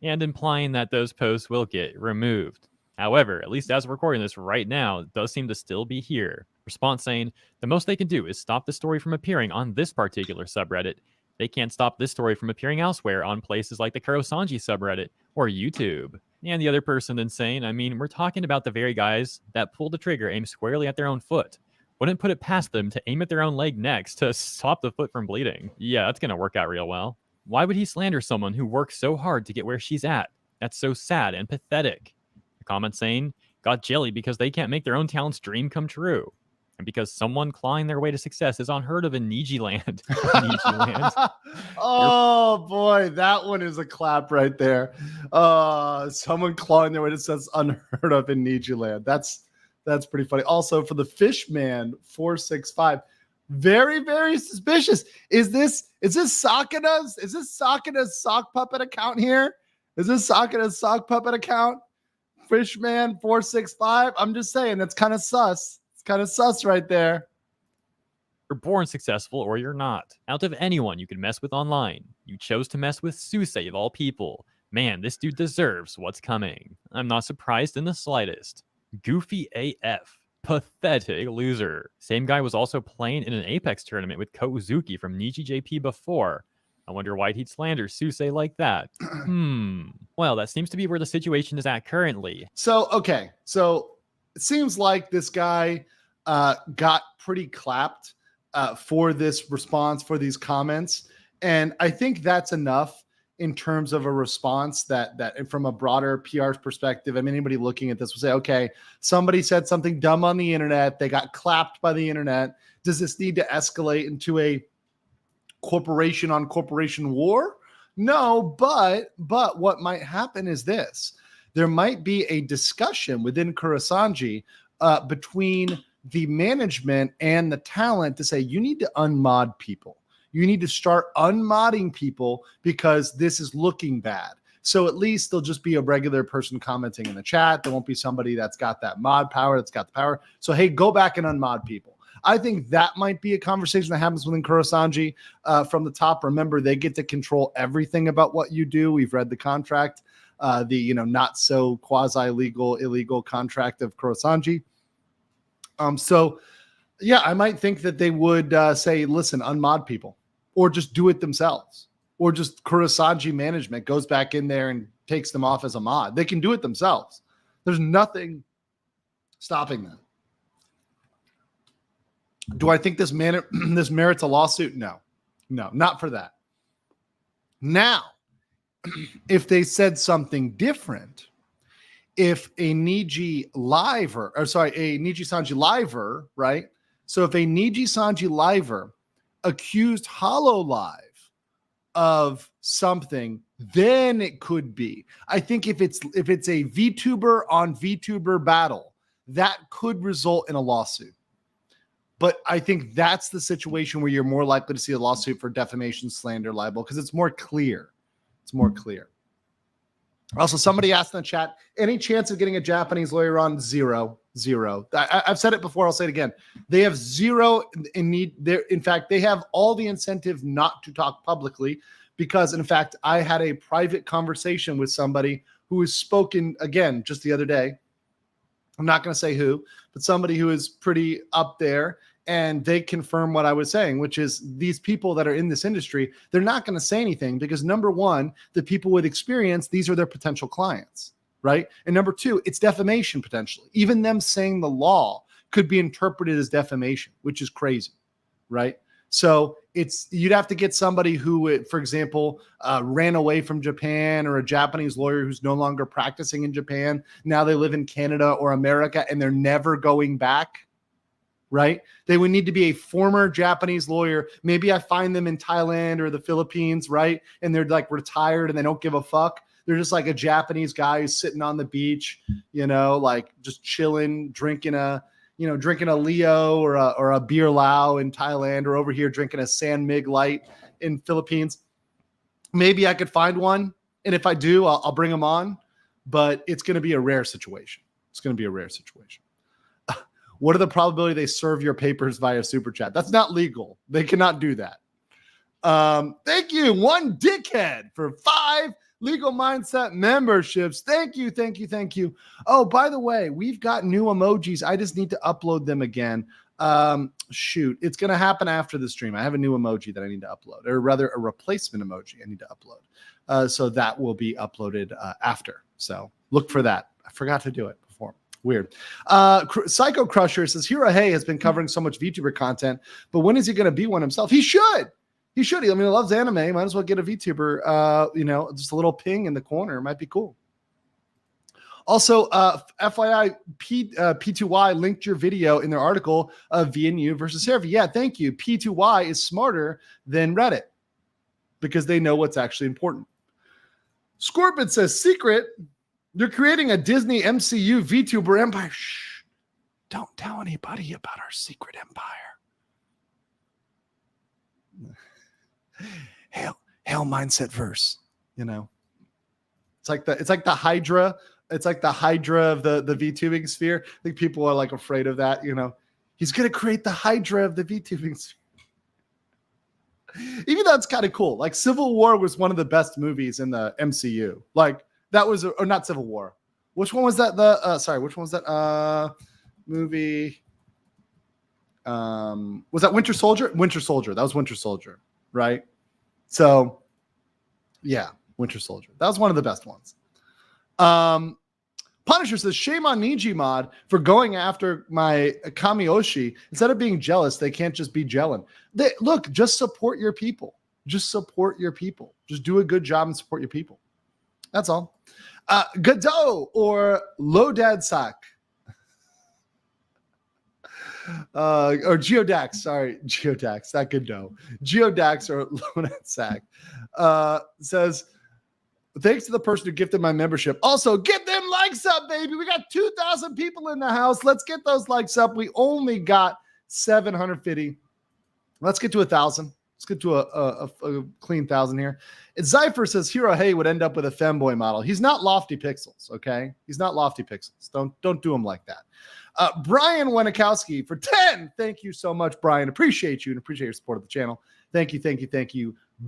And implying that those posts will get removed. However, at least as we're recording this right now, it does seem to still be here. Response saying, the most they can do is stop the story from appearing on this particular subreddit. They can't stop this story from appearing elsewhere on places like the Kurosanji subreddit or YouTube. And the other person then saying, I mean, we're talking about the very guys that pulled the trigger aimed squarely at their own foot. Wouldn't put it past them to aim at their own leg next to stop the foot from bleeding. Yeah, that's gonna work out real well. Why would he slander someone who worked so hard to get where she's at? That's so sad and pathetic. A comment saying, got jelly because they can't make their own talent's dream come true. And because someone clawing their way to success is unheard of in Niji land. Niji land. Oh boy, that one is a clap right there. Someone clawing their way to success unheard of in Niji land. That's pretty funny. Also for the Fishman 465, very, very suspicious. Is this Sakana's? Is this Sakana's sock puppet account here? Is this Sakana's sock puppet account? Fishman 465. I'm just saying that's kind of sus. It's kind of sus right there. You're born successful or you're not. Out of anyone you can mess with online, you chose to mess with Susei of all people. Man, this dude deserves what's coming. I'm not surprised in the slightest. Goofy AF. Pathetic loser. Same guy was also playing in an Apex tournament with Kozuki from Niji JP before. I wonder why he'd slander Susei like that. Well, that seems to be where the situation is at currently. So, okay. So it seems like this guy got pretty clapped for this response, for these comments. And I think that's enough in terms of a response that from a broader PR perspective, I mean, anybody looking at this will say, okay, somebody said something dumb on the internet. They got clapped by the internet. Does this need to escalate into a corporation on corporation war? No, but what might happen is this. There might be a discussion within Kurosanji between the management and the talent to say, you need to unmod people. You need to start unmodding people because this is looking bad. So at least there'll just be a regular person commenting in the chat. There won't be somebody that's got that mod power, that's got the power. So, hey, go back and unmod people. I think that might be a conversation that happens within Kurosanji from the top. Remember, they get to control everything about what you do. We've read the contract, the not so quasi-legal, illegal contract of Kurosanji. So, yeah, I might think that they would say, listen, unmod people. Or just do it themselves, or just Kurosanji management goes back in there and takes them off as a mod. They can do it themselves. There's nothing stopping them. Do I think this merits a lawsuit? No, not for that. Now, if they said something different, if a Nijisanji liver, right? So if a Nijisanji liver accused Hololive of something, then it could be. I think if it's a VTuber on VTuber battle, that could result in a lawsuit. But I think that's the situation where you're more likely to see a lawsuit for defamation, slander, libel, because it's more clear. It's more clear. Also, somebody asked in the chat, any chance of getting a Japanese lawyer on? Zero. I've said it before. I'll say it again. They have zero in need. In fact, they have all the incentive not to talk publicly because, in fact, I had a private conversation with somebody who has spoken, again, just the other day. I'm not going to say who, but somebody who is pretty up there. And they confirm what I was saying, which is these people that are in this industry, they're not going to say anything because, number one, the people with experience, these are their potential clients, right? And number two, it's defamation potentially. Even them saying the law could be interpreted as defamation, which is crazy, right? So you'd have to get somebody who, for example, ran away from Japan, or a Japanese lawyer who's no longer practicing in Japan. Now they live in Canada or America and they're never going back. Right? They would need to be a former Japanese lawyer. Maybe I find them in Thailand or the Philippines, right? And they're like retired and they don't give a fuck. They're just like a Japanese guy who's sitting on the beach, like just chilling, drinking a Leo or a beer Lao in Thailand, or over here drinking a San Mig Light in Philippines. Maybe I could find one. And if I do, I'll bring them on. But it's going to be a rare situation. What are the probability they serve your papers via super chat? That's not legal. They cannot do that. Thank you, one dickhead, for 5 Legal Mindset memberships. Thank you. Oh, by the way, we've got new emojis. I just need to upload them again. Shoot, it's going to happen after the stream. I have a new emoji that I need to upload, or rather a replacement emoji I need to upload. So that will be uploaded after. So Look for that. I forgot to do it before. Weird. Psycho Crusher says, Hero Hey has been covering so much VTuber content, but when is he going to be one himself? He should. He should. I mean, he loves anime. Might as well get a VTuber. Just a little ping in the corner. Might be cool. Also, FYI, P2Y linked your video in their article of VNU versus Seraphy. Yeah, thank you. P2Y is smarter than Reddit because they know what's actually important. Scorpion says, Secret, you're creating a Disney MCU VTuber empire. Shh, don't tell anybody about our secret empire. Hail mindset verse, It's like the Hydra. It's like the Hydra of the VTubing sphere. I think people are like afraid of that, He's going to create the Hydra of the VTubing sphere. Even though it's kind of cool. Like Civil War was one of the best movies in the MCU. Like that was, or not Civil War. Which one was that? Which one was that movie? Was that Winter Soldier? Winter Soldier. That was Winter Soldier, right? So, yeah, Winter Soldier. That was one of the best ones. Punisher says, shame on Nijimod for going after my Kamioshi. Instead of being jealous, they can't just be gelling. Look, just support your people. Just support your people. Just do a good job and support your people. That's all. Godot or Lodadsak. Or Geodax, sorry, Geodax, not Godot. Geodax or Lodadsak says, thanks to the person who gifted my membership. Also, get them likes up, baby. We got 2,000 people in the house. Let's get those likes up. We only got 750. Let's get to 1,000. Let's get to a clean 1,000 here. Zypher says Hero Hey would end up with a femboy model. He's not Lofty Pixels, okay? He's not Lofty Pixels. Don't do him like that. Brian Wanikowski for 10. Thank you so much, Brian. Appreciate you and appreciate your support of the channel. Thank you.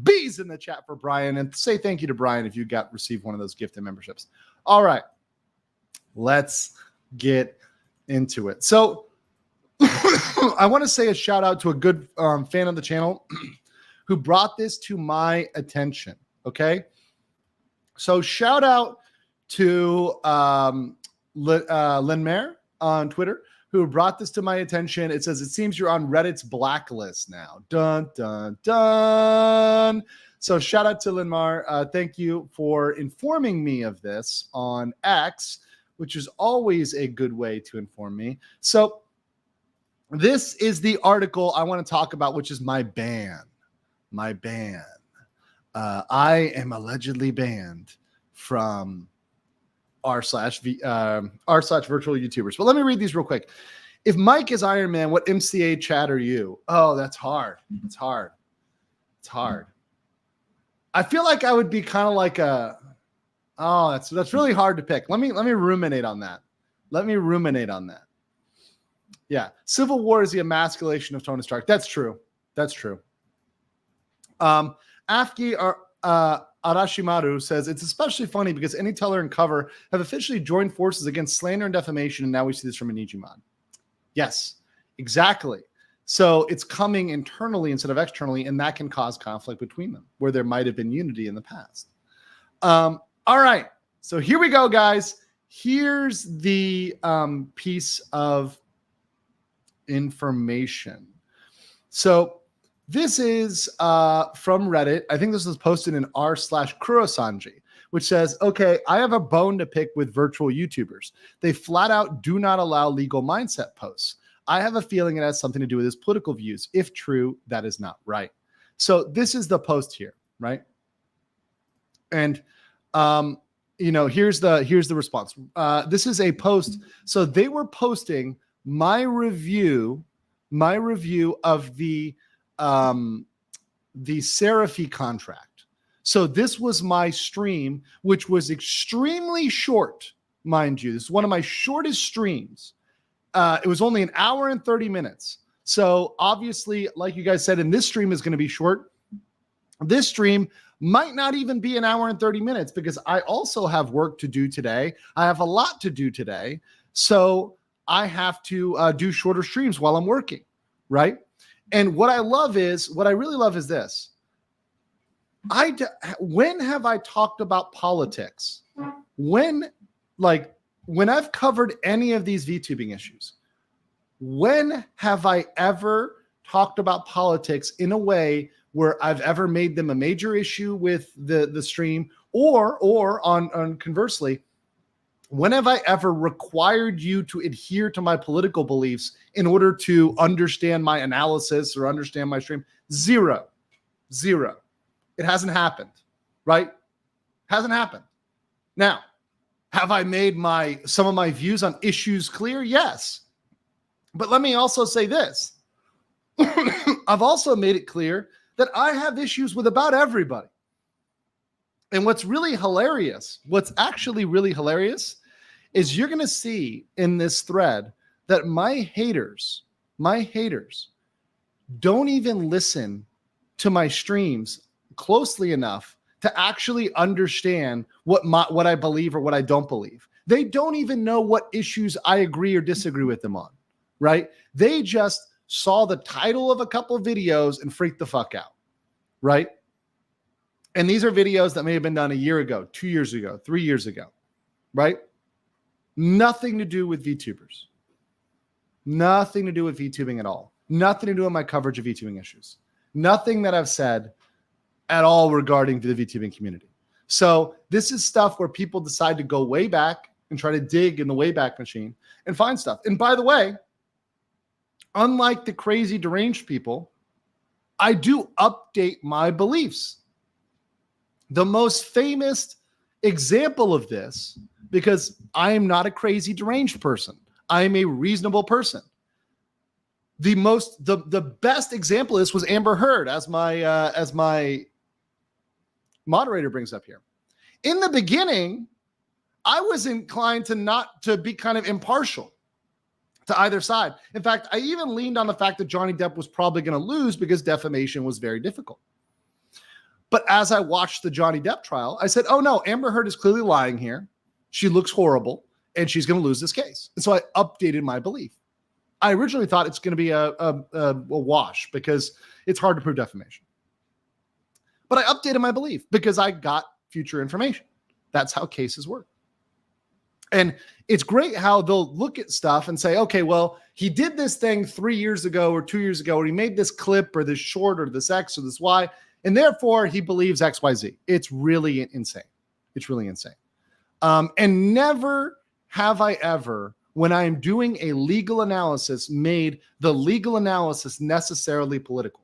Bees in the chat for Brian, and say thank you to Brian if you received one of those gifted memberships. All right, let's get into it. So I want to say a shout out to a good fan of the channel who brought this to my attention. Okay, so shout out to Linmer on Twitter, who brought this to my attention. It says, it seems you're on Reddit's blacklist now. Dun, dun, dun. So shout out to Linmar. Thank you for informing me of this on X, which is always a good way to inform me. So this is the article I want to talk about, which is my ban. My ban. I am allegedly banned from r/VirtualYouTubers. But let me read these real quick. If Mike is Iron Man, what MCA chat are you? Oh, that's hard. It's hard. I feel like I would be kind of like that's really hard to pick. Let me ruminate on that. Yeah. Civil War is the emasculation of Tony Stark. That's true. Afki Arashimaru says, it's especially funny because Any Teller and Cover have officially joined forces against slander and defamation, and now we see this from a Nijimon. Yes, exactly. So it's coming internally instead of externally, and that can cause conflict between them, where there might have been unity in the past. All right, so here we go, guys. Here's the piece of information. So this is from Reddit. I think this was posted in r/Kurosanji, which says, okay, I have a bone to pick with virtual YouTubers. They flat out do not allow legal mindset posts. I have a feeling it has something to do with his political views. If true, that is not right. So this is the post here, right? And here's the response. This is a post. So they were posting my review of the Seraphy contract. So this was my stream, which was extremely short, mind you. This is one of my shortest streams. It was only an hour and 30 minutes. So obviously, like you guys said, and this stream is going to be short. This stream might not even be an hour and 30 minutes because I also have work to do today. I have a lot to do today. So I have to do shorter streams while I'm working, right? And what I really love is this. When have I talked about politics? When like when I've covered any of these VTubing issues, when have I ever talked about politics in a way where I've ever made them a major issue with the stream, or on conversely, when have I ever required you to adhere to my political beliefs in order to understand my analysis or understand my stream? Zero. It hasn't happened, right? Hasn't happened. Now, have I made some of my views on issues clear? Yes. But let me also say this. I've also made it clear that I have issues with about everybody. And what's actually really hilarious is you're going to see in this thread that my haters don't even listen to my streams closely enough to actually understand what I believe or what I don't believe. They don't even know what issues I agree or disagree with them on, right? They just saw the title of a couple of videos and freaked the fuck out, right? And these are videos that may have been done a year ago, 2 years ago, 3 years ago, right? Nothing to do with VTubers. Nothing to do with VTubing at all. Nothing to do with my coverage of VTubing issues. Nothing that I've said at all regarding the VTubing community. So this is stuff where people decide to go way back and try to dig in the Wayback Machine and find stuff. And by the way, unlike the crazy deranged people, I do update my beliefs. The most famous example of this, because I am not a crazy deranged person, I am a reasonable person. The best example of this was Amber Heard, as my moderator brings up here. In the beginning, I was inclined to be kind of impartial to either side. In fact, I even leaned on the fact that Johnny Depp was probably going to lose because defamation was very difficult. But as I watched the Johnny Depp trial, I said, oh no, Amber Heard is clearly lying here. She looks horrible and she's going to lose this case. And so I updated my belief. I originally thought it's going to be a wash because it's hard to prove defamation. But I updated my belief because I got future information. That's how cases work. And it's great how they'll look at stuff and say, okay, well, he did this thing 3 years ago or 2 years ago, or he made this clip or this short or this X or this Y, and therefore he believes X, Y, Z. It's really insane. It's really insane. And never have I ever, when I am doing a legal analysis, made the legal analysis necessarily political.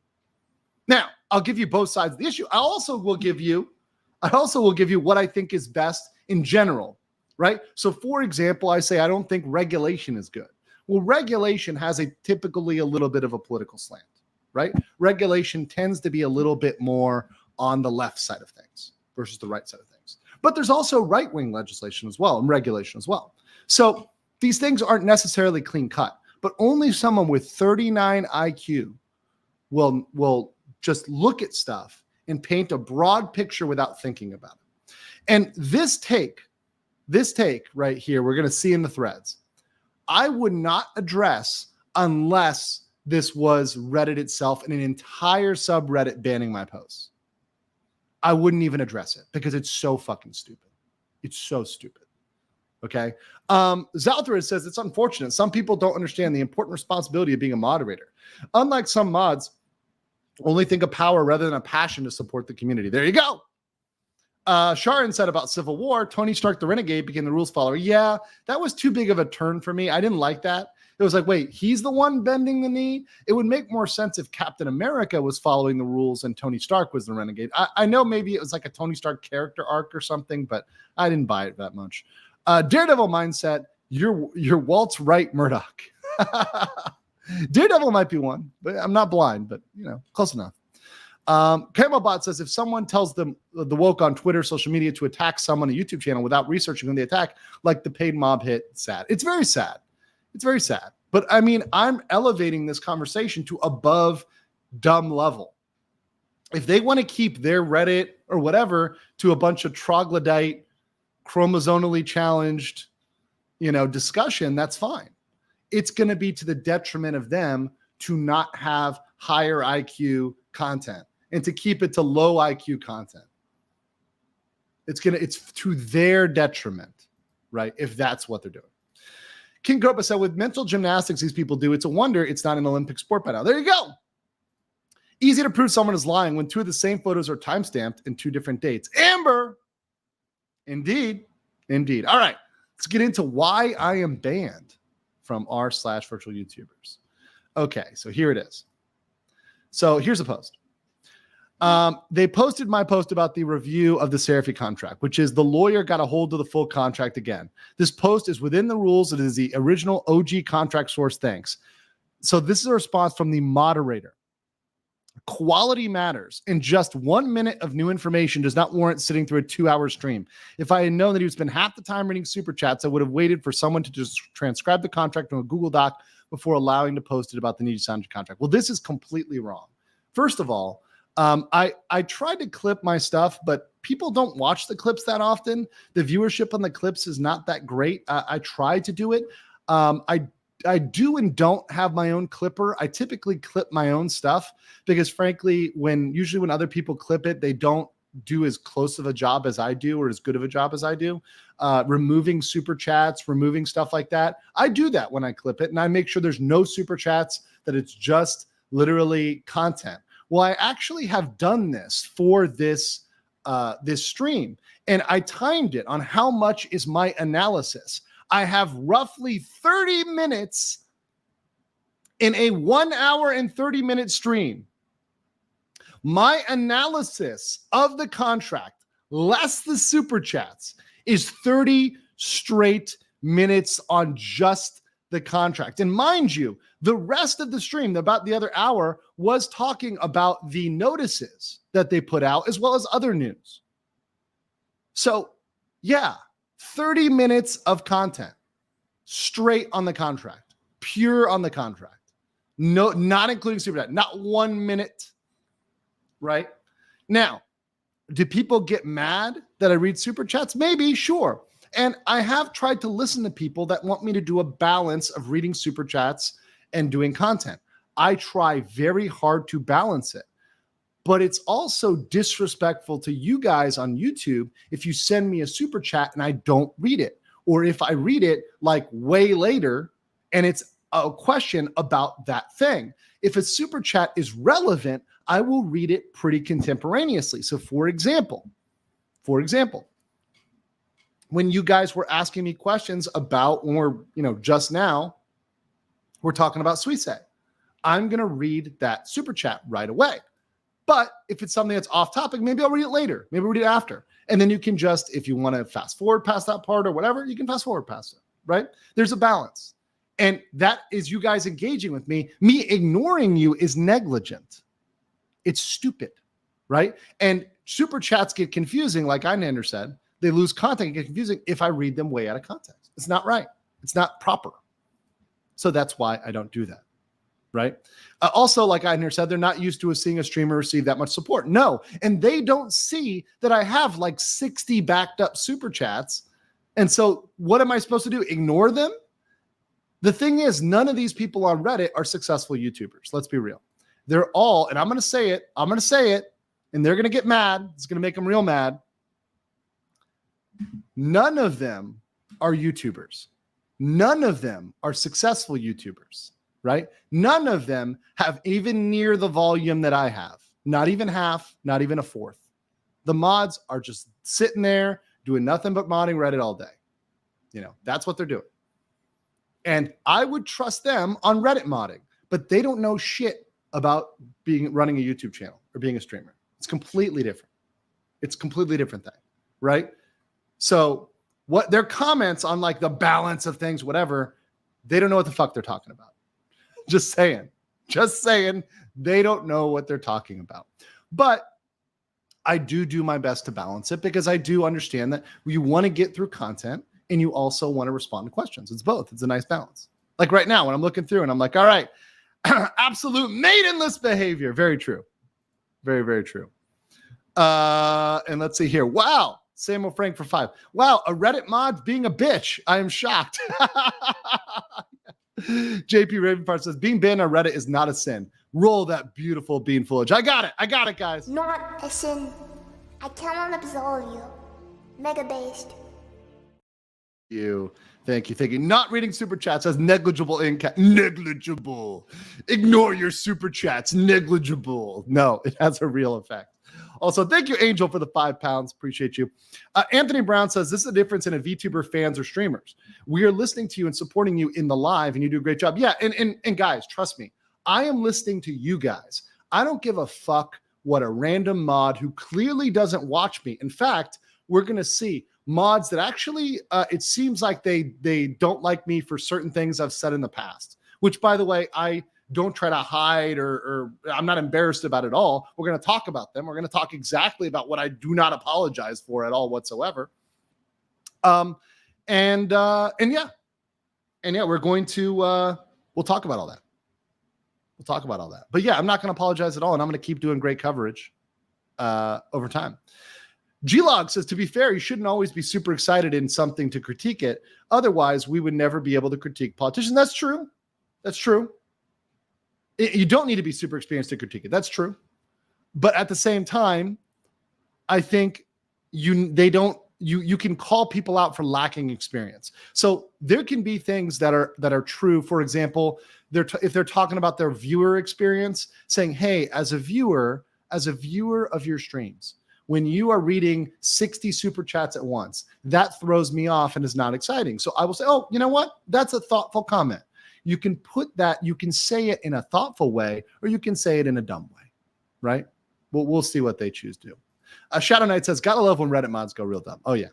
Now, I'll give you both sides of the issue. I also will give you what I think is best in general, right? So for example, I say I don't think regulation is good. Well, regulation has typically a little bit of a political slant, right? Regulation tends to be a little bit more on the left side of things versus the right side of things. But there's also right-wing legislation as well and regulation as well. So these things aren't necessarily clean cut, but only someone with 39 IQ will just look at stuff and paint a broad picture without thinking about it. And this take right here, we're going to see in the threads, I would not address unless this was Reddit itself and an entire subreddit banning my posts. I wouldn't even address it because it's so fucking stupid. It's so stupid. Okay. Zalthrid says it's unfortunate. Some people don't understand the important responsibility of being a moderator. Unlike some mods, only think of power rather than a passion to support the community. There you go. Sharon said about Civil War, Tony Stark the Renegade became the rules follower. Yeah, that was too big of a turn for me. I didn't like that. It was like, wait, he's the one bending the knee? It would make more sense if Captain America was following the rules and Tony Stark was the renegade. I know maybe it was like a Tony Stark character arc or something, but I didn't buy it that much. Daredevil mindset, you're Walt's right, Murdoch. Daredevil might be one, but I'm not blind, but close enough. Camelbot says if someone tells them the woke on Twitter, social media to attack someone, a YouTube channel without researching when they attack, like the paid mob hit, sad. It's very sad. It's very sad. But I mean, I'm elevating this conversation to above dumb level. If they want to keep their Reddit or whatever to a bunch of troglodyte, chromosomally challenged, discussion, that's fine. It's going to be to the detriment of them to not have higher IQ content and to keep it to low IQ content. It's to their detriment. right? If that's what they're doing. King Copa said, with mental gymnastics these people do, it's a wonder it's not an Olympic sport by now. There you go. Easy to prove someone is lying when two of the same photos are timestamped in two different dates. Amber. Indeed. All right. Let's get into why I am banned from r/VirtualYouTubers. Okay, so here it is. So here's a post. They posted my post about the review of the Seraphy contract, which is the lawyer got a hold of the full contract again. This post is within the rules. It is the original OG contract source. Thanks. So this is a response from the moderator. Quality matters, and just 1 minute of new information does not warrant sitting through a 2-hour stream. If I had known that he would spend half the time reading super chats, I would have waited for someone to just transcribe the contract from a Google Doc before allowing to post it about the Nijisanji contract. Well, this is completely wrong. First of all, I tried to clip my stuff, but people don't watch the clips that often. The viewership on the clips is not that great. I tried to do it. I do and don't have my own clipper. I typically clip my own stuff because, frankly, usually when other people clip it, they don't do as close of a job as I do or as good of a job as I do. Removing super chats, removing stuff like that. I do that when I clip it, and I make sure there's no super chats, that it's just literally content. Well, I actually have done this for this stream, and I timed it on how much is my analysis. I have roughly 30 minutes in a 1 hour and 30-minute stream. My analysis of the contract, less the super chats, is 30 straight minutes on just the contract. And mind you, the rest of the stream, about the other hour, was talking about the notices that they put out as well as other news. So, yeah, 30 minutes of content straight on the contract, pure on the contract. No, not including super chat, not 1 minute, right? Now, do people get mad that I read super chats? Maybe, sure. And I have tried to listen to people that want me to do a balance of reading super chats and doing content. I try very hard to balance it. But it's also disrespectful to you guys on YouTube if you send me a super chat and I don't read it. Or if I read it like way later and it's a question about that thing. If a super chat is relevant, I will read it pretty contemporaneously. So for example, when you guys were asking me questions about, when we're, just now, we're talking about Suisse, I'm going to read that super chat right away. But if it's something that's off topic, maybe I'll read it later. Maybe I'll read it after. And then you can just, if you want to fast forward past that part or whatever, you can fast forward past it, right? There's a balance. And that is you guys engaging with me. Me ignoring you is negligent. It's stupid, right? And super chats get confusing, like Inander said. They lose content and get confusing if I read them way out of context. It's not right. It's not proper. So that's why I don't do that, right? Also, like Inander said, they're not used to seeing a streamer receive that much support. No, and they don't see that I have like 60 backed up super chats. And so what am I supposed to do? Ignore them? The thing is, none of these people on Reddit are successful YouTubers. Let's be real. They're all, and I'm going to say it, and they're going to get mad. It's going to make them real mad. None of them are YouTubers. None of them are successful YouTubers, right? None of them have even near the volume that I have. Not even half, not even a fourth. The mods are just sitting there doing nothing but modding Reddit all day. That's what they're doing. And I would trust them on Reddit modding, but they don't know shit about running a YouTube channel or being a streamer. It's completely different. It's a completely different thing, right? So what their comments on like the balance of things, whatever, they don't know what the fuck they're talking about. Just saying, they don't know what they're talking about. But I do my best to balance it because I do understand that you want to get through content and you also want to respond to questions. It's both. It's a nice balance. Like right now when I'm looking through and I'm like, all right, absolute maidenless behavior. Very true. Very, very true. And let's see here. Wow. Samuel Frank for 5. Wow. A Reddit mod being a bitch. I am shocked. JP Ravenpart says, being banned on Reddit is not a sin. Roll that beautiful bean foliage. I got it, guys. Not a sin. I cannot absolve you. Mega based. you. Thank you. Thank you. Not reading super chats as negligible impact. Negligible. Ignore your super chats. Negligible. No, it has a real effect. Also, thank you, Angel, for the £5. Appreciate you. Anthony Brown says, this is the difference in a VTuber fans or streamers. We are listening to you and supporting you in the live, and you do a great job. Yeah, and guys, trust me, I am listening to you guys. I don't give a fuck what a random mod who clearly doesn't watch me. In fact, we're going to see mods that actually, it seems like they don't like me for certain things I've said in the past, which, by the way, I don't try to hide or I'm not embarrassed about it all. We're going to talk about them. We're going to talk exactly about what I do not apologize for at all whatsoever. And yeah, we're going to, we'll talk about all that. We'll talk about all that. But yeah, I'm not going to apologize at all. And I'm going to keep doing great coverage over time. G-Log says, to be fair, you shouldn't always be super excited in something to critique it. Otherwise, we would never be able to critique politicians. That's true. That's true. You don't need to be super experienced to critique it. That's true. But at the same time, I think you can call people out for lacking experience. So there can be things that are true. For example, if they're talking about their viewer experience, saying, hey, as a viewer of your streams, when you are reading 60 super chats at once, that throws me off and is not exciting. So I will say, oh, you know what? That's a thoughtful comment. You can put that, you can say it in a thoughtful way, or you can say it in a dumb way, right? Well, we'll see what they choose to do. Shadow Knight says, gotta love when Reddit mods go real dumb. Oh yeah.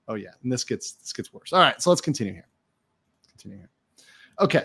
And this gets worse. All right, so let's continue here. Okay.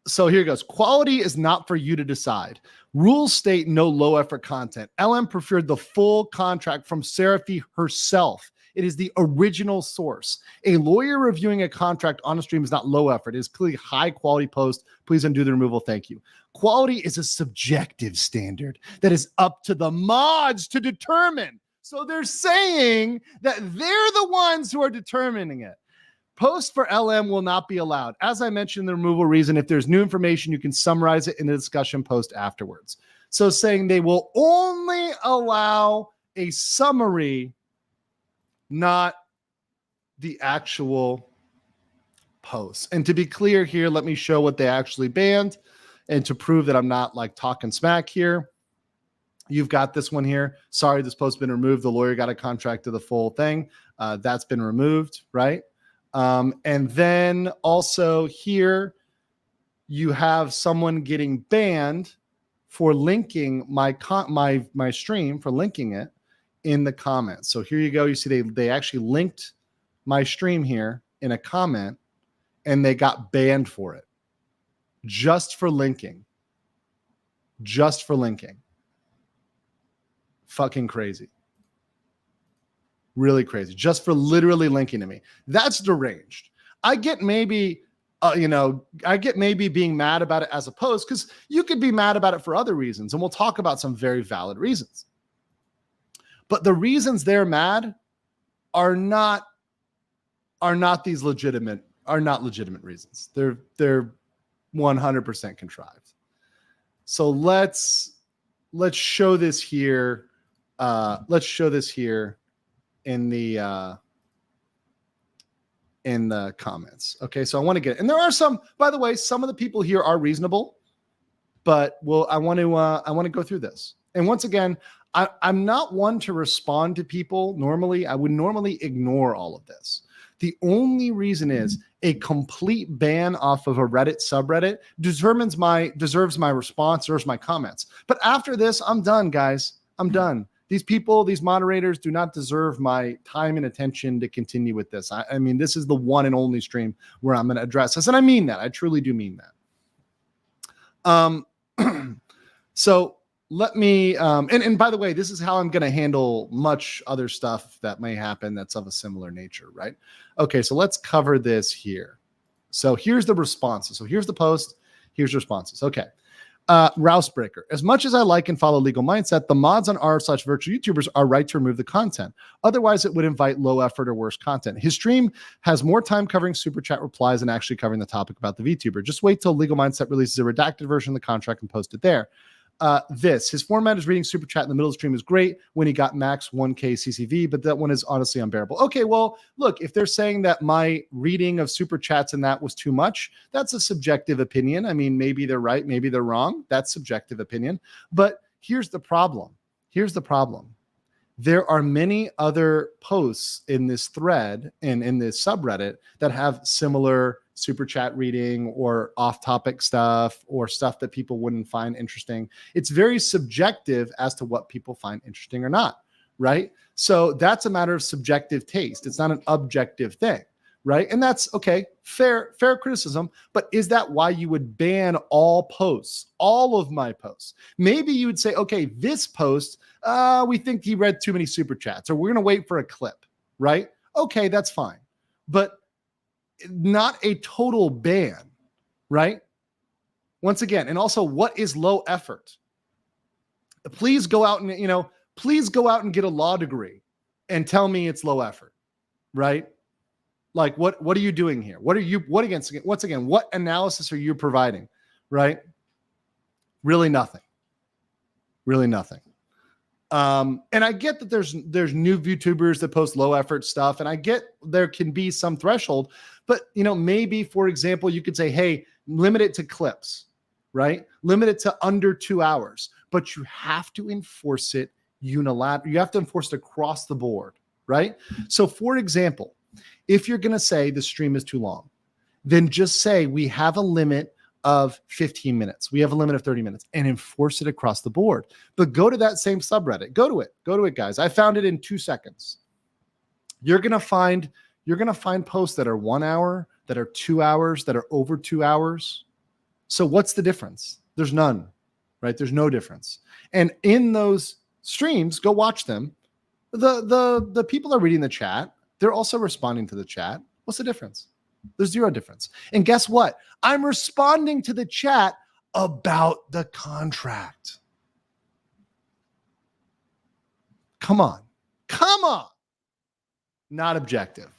So here it goes. Quality is not for you to decide. Rules state no low effort content. LM preferred the full contract from Seraphy herself. It is the original source. A lawyer reviewing a contract on a stream is not low effort. It is clearly high quality post. Please undo the removal. Thank you. Quality is a subjective standard that is up to the mods to determine. So they're saying that they're the ones who are determining it. Post for LM will not be allowed. As I mentioned, the removal reason, if there's new information, you can summarize it in the discussion post afterwards. So saying they will only allow a summary, not the actual post. And to be clear here, let me show what they actually banned. And to prove that I'm not like talking smack here, you've got this one here. Sorry, this post has been removed. The lawyer got a contract to the full thing. That's been removed, right? And then also here, you have someone getting banned for linking my stream, for linking it in the comments. So here you go. You see they actually linked my stream here in a comment, and they got banned for it. Just for linking. Fucking crazy. Really crazy. Just for literally linking to me. That's deranged. I get maybe being mad about it as a post, because you could be mad about it for other reasons, and we'll talk about some very valid reasons. But the reasons they're mad are not legitimate reasons. They're 100% contrived. So let's show this here. Let's show this here in the comments. Okay, so I want to get, and there are some, by the way, some of the people here are reasonable, but I want to go through this. And once again, I'm not one to respond to people normally. I would normally ignore all of this. The only reason is a complete ban off of a Reddit subreddit deserves my response, deserves my comments. But after this, I'm done, guys. I'm done. These people, these moderators do not deserve my time and attention to continue with this. I mean, this is the one and only stream where I'm going to address this. And I mean that. I truly do mean that. So let me, and by the way, this is how I'm going to handle much other stuff that may happen that's of a similar nature, right? Okay, so let's cover this here. So here's the responses. So here's the post. Here's responses. Okay. Rousebreaker. As much as I like and follow Legal Mindset, the mods on r/VirtualYouTubers are right to remove the content. Otherwise, it would invite low effort or worse content. His stream has more time covering super chat replies than actually covering the topic about the VTuber. Just wait till Legal Mindset releases a redacted version of the contract and post it there. His format is reading super chat in the middle of the stream is great when he got max 1K CCV, but that one is honestly unbearable. Okay, well, look, if they're saying that my reading of super chats and that was too much, that's a subjective opinion. I mean, maybe they're right, maybe they're wrong. That's subjective opinion. But here's the problem. There are many other posts in this thread and in this subreddit that have similar super chat reading or off-topic stuff or stuff that people wouldn't find interesting. It's very subjective as to what people find interesting or not, right? So that's a matter of subjective taste. It's not an objective thing, right? And that's okay, fair criticism, but is that why you would ban all posts, all of my posts? Maybe you would say, okay, this post, we think he read too many super chats, or we're going to wait for a clip, right? Okay, that's fine. But not a total ban, right? Once again, and also, what is low effort? Please go out and get a law degree and tell me it's low effort, right? Like, what are you doing here? Once again, what analysis are you providing, right? Really nothing. And I get that there's new VTubers that post low effort stuff, and I get there can be some threshold, but maybe, for example, you could say, hey, limit it to clips, right? Limit it to under 2 hours, but you have to enforce it unilaterally. You have to enforce it across the board, right? So, for example, if you're going to say the stream is too long, then just say we have a limit of 15 minutes. We have a limit of 30 minutes and enforce it across the board. But go to that same subreddit. Go to it, guys. I found it in 2 seconds. You're going to find posts that are 1 hour, that are 2 hours, that are over 2 hours. So what's the difference? There's none, right? There's no difference. And in those streams, go watch them. The people are reading the chat. They're also responding to the chat. What's the difference? There's zero difference. And guess what? I'm responding to the chat about the contract. Come on. Not objective.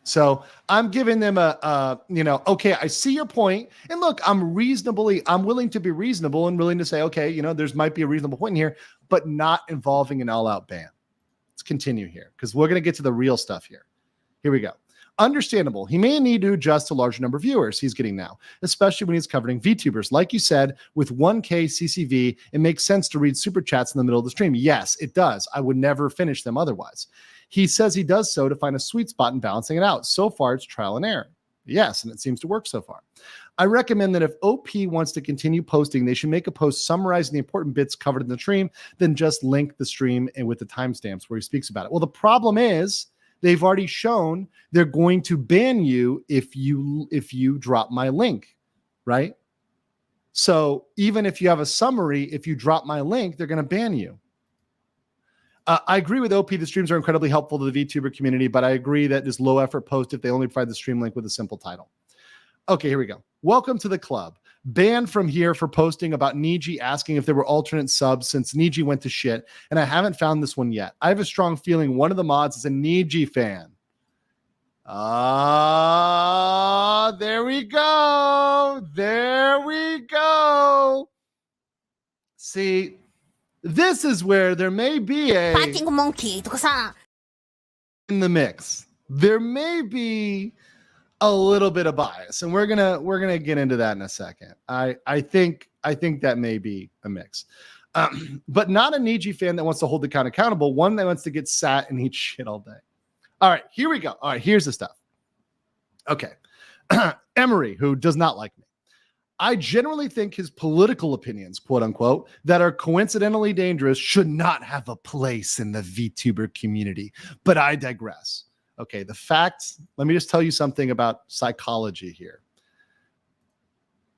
So I'm giving them okay, I see your point. And look, I'm willing to be reasonable and willing to say, okay, there's might be a reasonable point in here, but not involving an all-out ban. Let's continue here because we're going to get to the real stuff here. Here we go. Understandable. He may need to adjust to larger number of viewers he's getting now, especially when he's covering VTubers. Like you said, with 1K CCV, it makes sense to read super chats in the middle of the stream. Yes, it does. I would never finish them otherwise. He says he does so to find a sweet spot in balancing it out. So far, it's trial and error. Yes, and it seems to work so far. I recommend that if OP wants to continue posting, they should make a post summarizing the important bits covered in the stream, then just link the stream and with the timestamps where he speaks about it. Well, the problem is they've already shown they're going to ban you if you drop my link, right? So even if you have a summary, if you drop my link, they're going to ban you. I agree with OP. The streams are incredibly helpful to the VTuber community, but I agree that this low effort post if they only provide the stream link with a simple title. Okay, here we go. Welcome to the club. Banned from here for posting about Niji asking if there were alternate subs since Niji went to shit, and I haven't found this one yet. I have a strong feeling one of the mods is a Niji fan. There we go. See, this is where there may be a パンチングモンキーとかさ in the mix. There may be a little bit of bias, and we're gonna get into that in a second. I think that may be a mix, but not a Niji fan that wants to hold the account accountable. One that wants to get sat and eat shit all day. All right, here we go. All right, here's the stuff. Okay, Emery, who does not like me. I generally think his political opinions, quote unquote, that are coincidentally dangerous should not have a place in the VTuber community. But I digress. Okay, the facts, let me just tell you something about psychology here.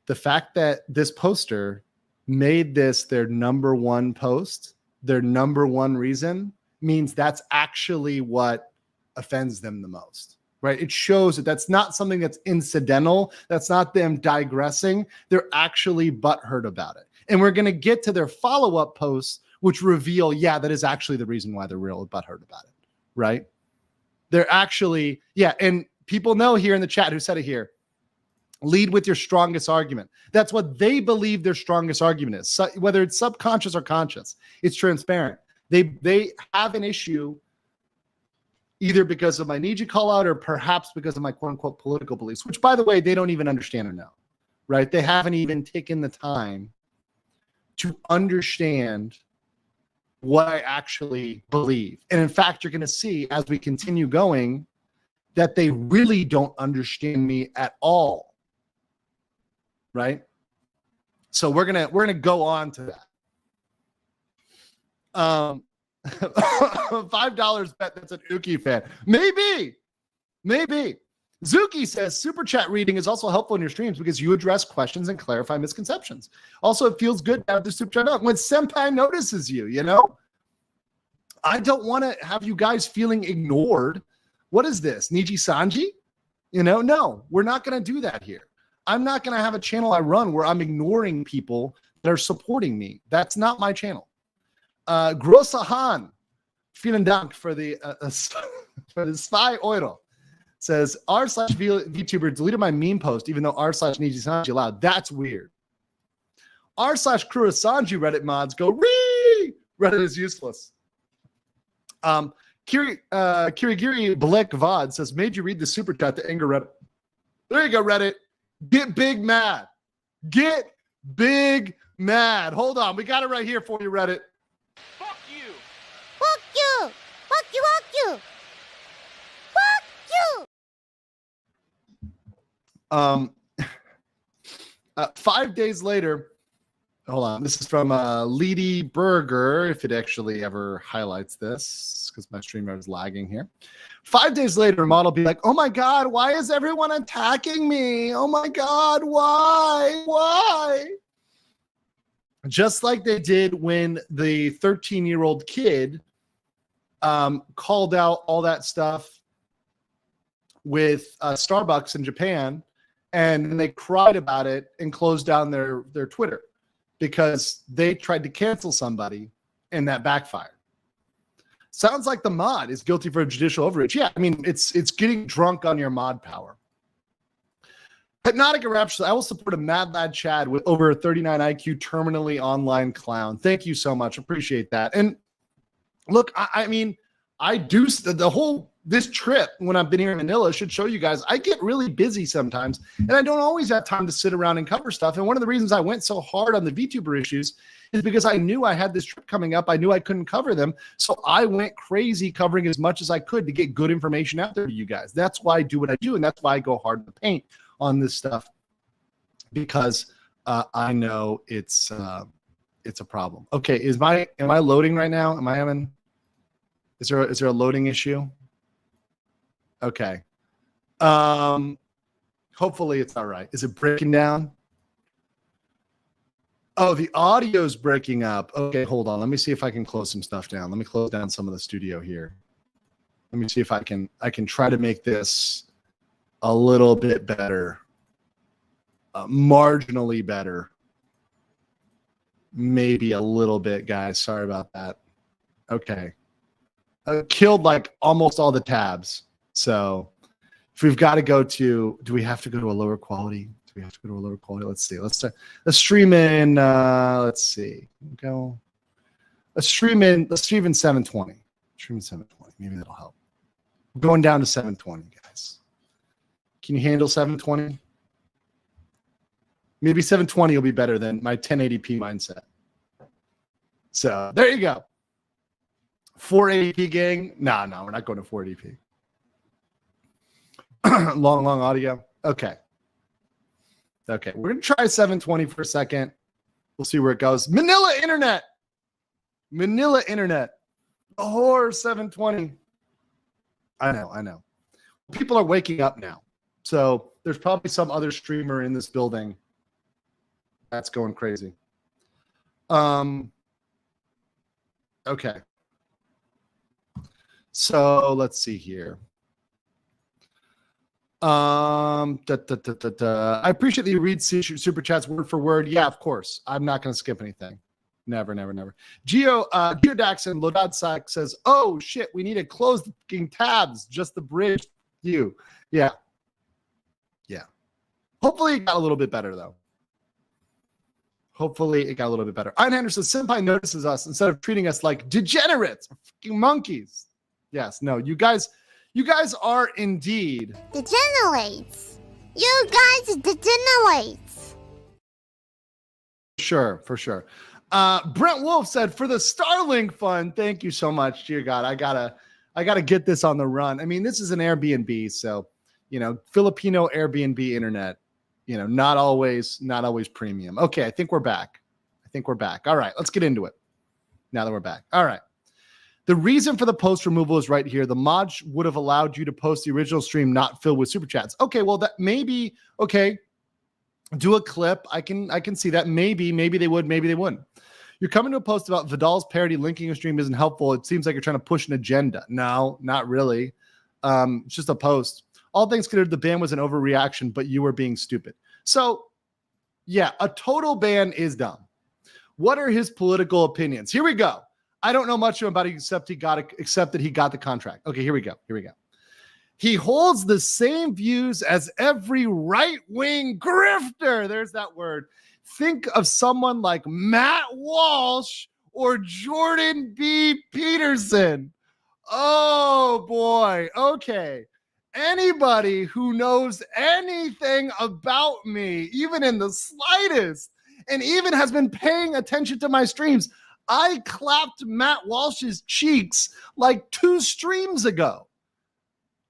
The fact that this poster made this their number one post, their number one reason, means that's actually what offends them the most, right? It shows that that's not something that's incidental. That's not them digressing. They're actually butthurt about it. And we're going to get to their follow-up posts, which reveal, yeah, that is actually the reason why they're real butthurt about it, right? They're actually, yeah, and people know here in the chat who said it here. Lead with your strongest argument. That's what they believe their strongest argument is. So, whether it's subconscious or conscious, it's transparent. They have an issue either because of my Niji call out or perhaps because of my quote unquote political beliefs, which by the way, they don't even understand or know, right? They haven't even taken the time to understand what I actually believe. And in fact, you're going to see as we continue going that they really don't understand me at all. Right? So we're gonna go on to that. $5 bet that's an Uki fan. Maybe. Zuki says super chat reading is also helpful in your streams because you address questions and clarify misconceptions. Also, it feels good to have the super chat up when Senpai notices you, you know? I don't want to have you guys feeling ignored. What is this? Nijisanji? You know, no, we're not going to do that here. I'm not going to have a channel I run where I'm ignoring people that are supporting me. That's not my channel. Grossahan, vielen Dank for the for the spy oil. Says r/VTuber deleted my meme post even though r/Nijisanji allowed. That's weird. r/Kurosanji Reddit mods go ree. Reddit is useless. Kirigiri Black Vod says made you read the super chat to anger Reddit. There you go, Reddit. Get big mad. Get big mad. Hold on. We got it right here for you, Reddit. Fuck you! Fuck you! Fuck you! Fuck you! Fuck you! 5 days later, hold on. This is from Leedy Burger, if it actually ever highlights this, because my streamer is lagging here. 5 days later, Mod will be like, oh my God, why is everyone attacking me? Oh my God, why? Why? Just like they did when the 13-year-old kid called out all that stuff with Starbucks in Japan, and then they cried about it and closed down their Twitter because they tried to cancel somebody and that backfired. Sounds like the mod is guilty for judicial overreach. Yeah, I mean, it's getting drunk on your mod power. Hypnotic Rapture, I will support a Mad Lad Chad with over 39 IQ terminally online clown. Thank you so much. Appreciate that. And look, I mean, I do this trip when I've been here in Manila should show you guys I get really busy sometimes and I don't always have time to sit around and cover stuff. And one of the reasons I went so hard on the VTuber issues is because I knew I had this trip coming up. I knew I couldn't cover them. So I went crazy covering as much as I could to get good information out there to you guys. That's why I do what I do. And that's why I go hard in the paint on this stuff, because I know it's a problem. Okay. Am I loading right now? Am I having, is there a loading issue? Okay. Hopefully it's all right. Is it breaking down? Oh, the audio's breaking up. Okay, hold on. Let me see if I can close some stuff down. Let me close down some of the studio here. Let me see if I can try to make this a little bit better. Marginally better. Maybe a little bit, guys. Sorry about that. Okay. Killed like almost all the tabs. So if we've got to go to, do we have to go to a lower quality? Do we have to go to a lower quality? Let's see. Let's stream in, let's see. Go. Let's stream in 720. Stream in 720. Maybe that'll help. We're going down to 720, guys. Can you handle 720? Maybe 720 will be better than my 1080p mindset. So there you go. 480p gang. No, we're not going to 480p. long audio. Okay. We're going to try 720 for a second. We'll see where it goes. Manila internet. Or 720. I know. People are waking up now. So there's probably some other streamer in this building that's going crazy. Okay. So let's see here. I appreciate that you read super chats word for word. Yeah, of course. I'm not going to skip anything. Never. Geodax and Lodadsak says, oh shit, we need to close the tabs, just the bridge view. Yeah. Hopefully it got a little bit better, though. Hopefully it got a little bit better. Einhander says, Senpai notices us instead of treating us like degenerates or fucking monkeys. Yes, no, you guys are indeed Degenerates. You guys degenerates. Sure, for sure. Brent Wolf said, for the Starlink fund, thank you so much. Dear God, I gotta get this on the run. I mean, this is an Airbnb, so Filipino Airbnb internet, not always premium. Okay, I think we're back. All right, let's get into it. Now that we're back. All right. The reason for the post removal is right here. The mod would have allowed you to post the original stream not filled with super chats. Okay, well that maybe okay. Do a clip. I can see that. Maybe they would, maybe they wouldn't. You're coming to a post about Vidal's parody linking your stream isn't helpful. It seems like you're trying to push an agenda. No, not really. It's just a post. All things considered, the ban was an overreaction, but you were being stupid. So, yeah, a total ban is dumb. What are his political opinions? Here we go. I don't know much about it except that he got the contract. Okay, here we go. He holds the same views as every right-wing grifter. There's that word. Think of someone like Matt Walsh or Jordan B. Peterson. Oh, boy. Okay. Anybody who knows anything about me, even in the slightest, and even has been paying attention to my streams, I clapped Matt Walsh's cheeks like 2 streams ago.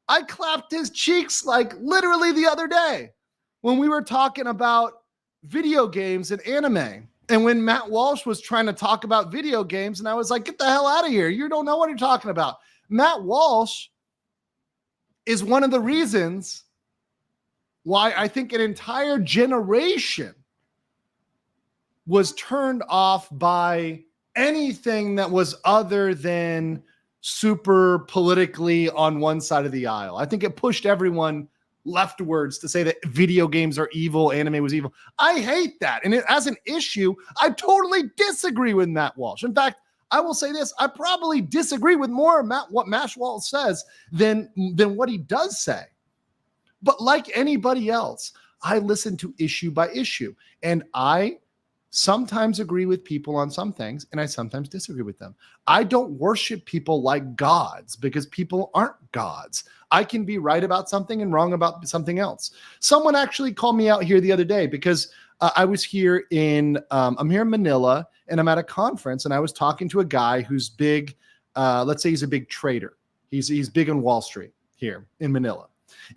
I clapped his cheeks like literally the other day when we were talking about video games and anime. And when Matt Walsh was trying to talk about video games, and I was like, get the hell out of here. You don't know what you're talking about. Matt Walsh is one of the reasons why I think an entire generation was turned off by anything that was other than super politically on one side of the aisle. I think it pushed everyone leftwards to say that video games are evil, anime was evil. I hate that. And as an issue, I totally disagree with Matt Walsh. In fact, I will say this, I probably disagree with more what Matt Walsh says than what he does say. But like anybody else, I listen to issue by issue, and I sometimes agree with people on some things, and I sometimes disagree with them. I don't worship people like gods because people aren't gods. I can be right about something and wrong about something else. Someone actually called me out here the other day because I was here I'm here in Manila, and I'm at a conference, and I was talking to a guy who's big. Let's say he's a big trader. He's big on Wall Street here in Manila.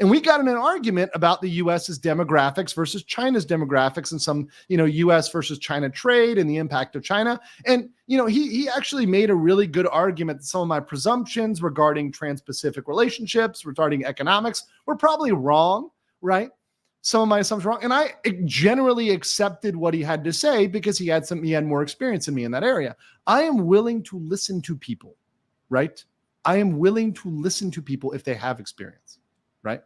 And we got in an argument about the U.S.'s demographics versus China's demographics and some, U.S. versus China trade and the impact of China. And, he actually made a really good argument that some of my presumptions regarding trans-Pacific relationships, regarding economics, were probably wrong, right? Some of my assumptions were wrong. And I generally accepted what he had to say because he had more experience than me in that area. I am willing to listen to people, right? I am willing to listen to people if they have experience. Right?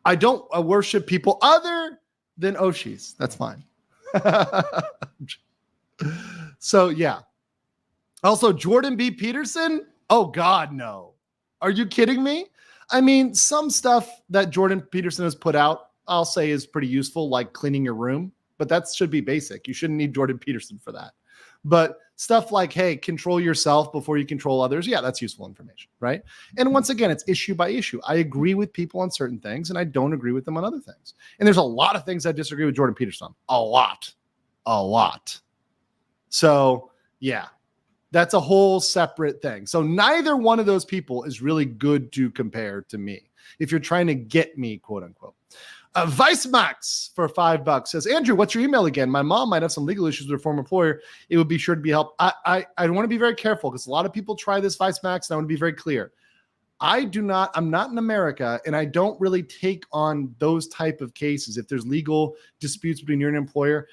I don't worship people other than Oshis. That's fine. So, yeah. Also, Jordan B. Peterson? Oh, God, no. Are you kidding me? I mean, some stuff that Jordan Peterson has put out, I'll say is pretty useful, like cleaning your room. But that should be basic. You shouldn't need Jordan Peterson for that. But stuff like, hey, control yourself before you control others. Yeah, that's useful information, right? And once again, it's issue by issue. I agree with people on certain things, and I don't agree with them on other things. And there's a lot of things I disagree with Jordan Peterson on. A lot. So, yeah, that's a whole separate thing. So neither one of those people is really good to compare to me if you're trying to get me, quote unquote. Vice Max for $5 says, Andrew, what's your email again? My mom might have some legal issues with her former employer. It would be sure to be helped. I want to be very careful because a lot of people try this, Vice Max, and I want to be very clear. I'm not in America, and I don't really take on those type of cases. If there's legal disputes between you and your employer,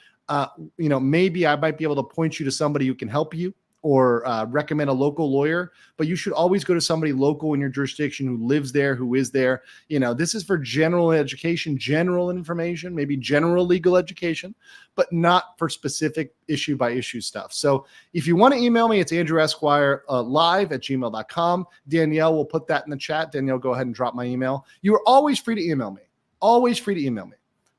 maybe I might be able to point you to somebody who can help you or recommend a local lawyer, but you should always go to somebody local in your jurisdiction who lives there, who is there. This is for general education, general information, maybe general legal education, but not for specific issue by issue stuff. So if you want to email me, it's Andrew Esquire live@gmail.com. Danielle will put that in the chat. Danielle, go ahead and drop my email. You are always free to email me. Always free to email me.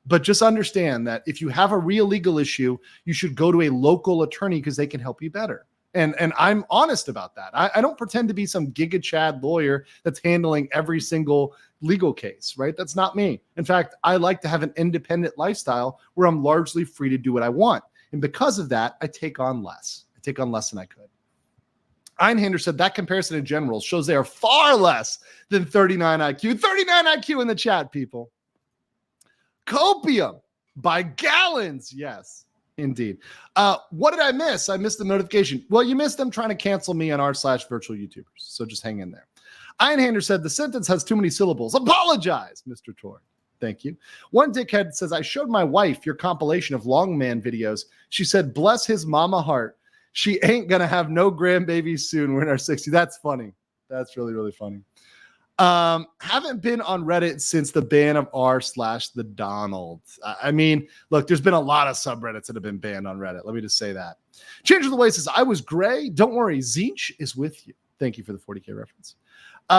But just understand that if you have a real legal issue, you should go to a local attorney because they can help you better. And I'm honest about that. I don't pretend to be some Giga Chad lawyer that's handling every single legal case, right? That's not me. In fact, I like to have an independent lifestyle where I'm largely free to do what I want. And because of that, I take on less. I take on less than I could. Einhander said that comparison in general shows they are far less than 39 IQ. 39 IQ in the chat, people. Copium by gallons. Yes, indeed. What did I miss? I missed the notification. Well, you missed them trying to cancel me on r/virtual-YouTubers. So just hang in there. Einhander said the sentence has too many syllables. Apologize, Mr. Tor. Thank you. One dickhead says, I showed my wife your compilation of Longman videos. She said, bless his mama heart. She ain't going to have no grandbabies soon. We're in our 60s. That's funny. That's really, really funny. Haven't been on Reddit since the ban of r/the Donald. I mean, look, there's been a lot of subreddits that have been banned on Reddit. Let me just say that. Change of the Way says, I was gray. Don't worry. Zinch is with you. Thank you for the 40K reference.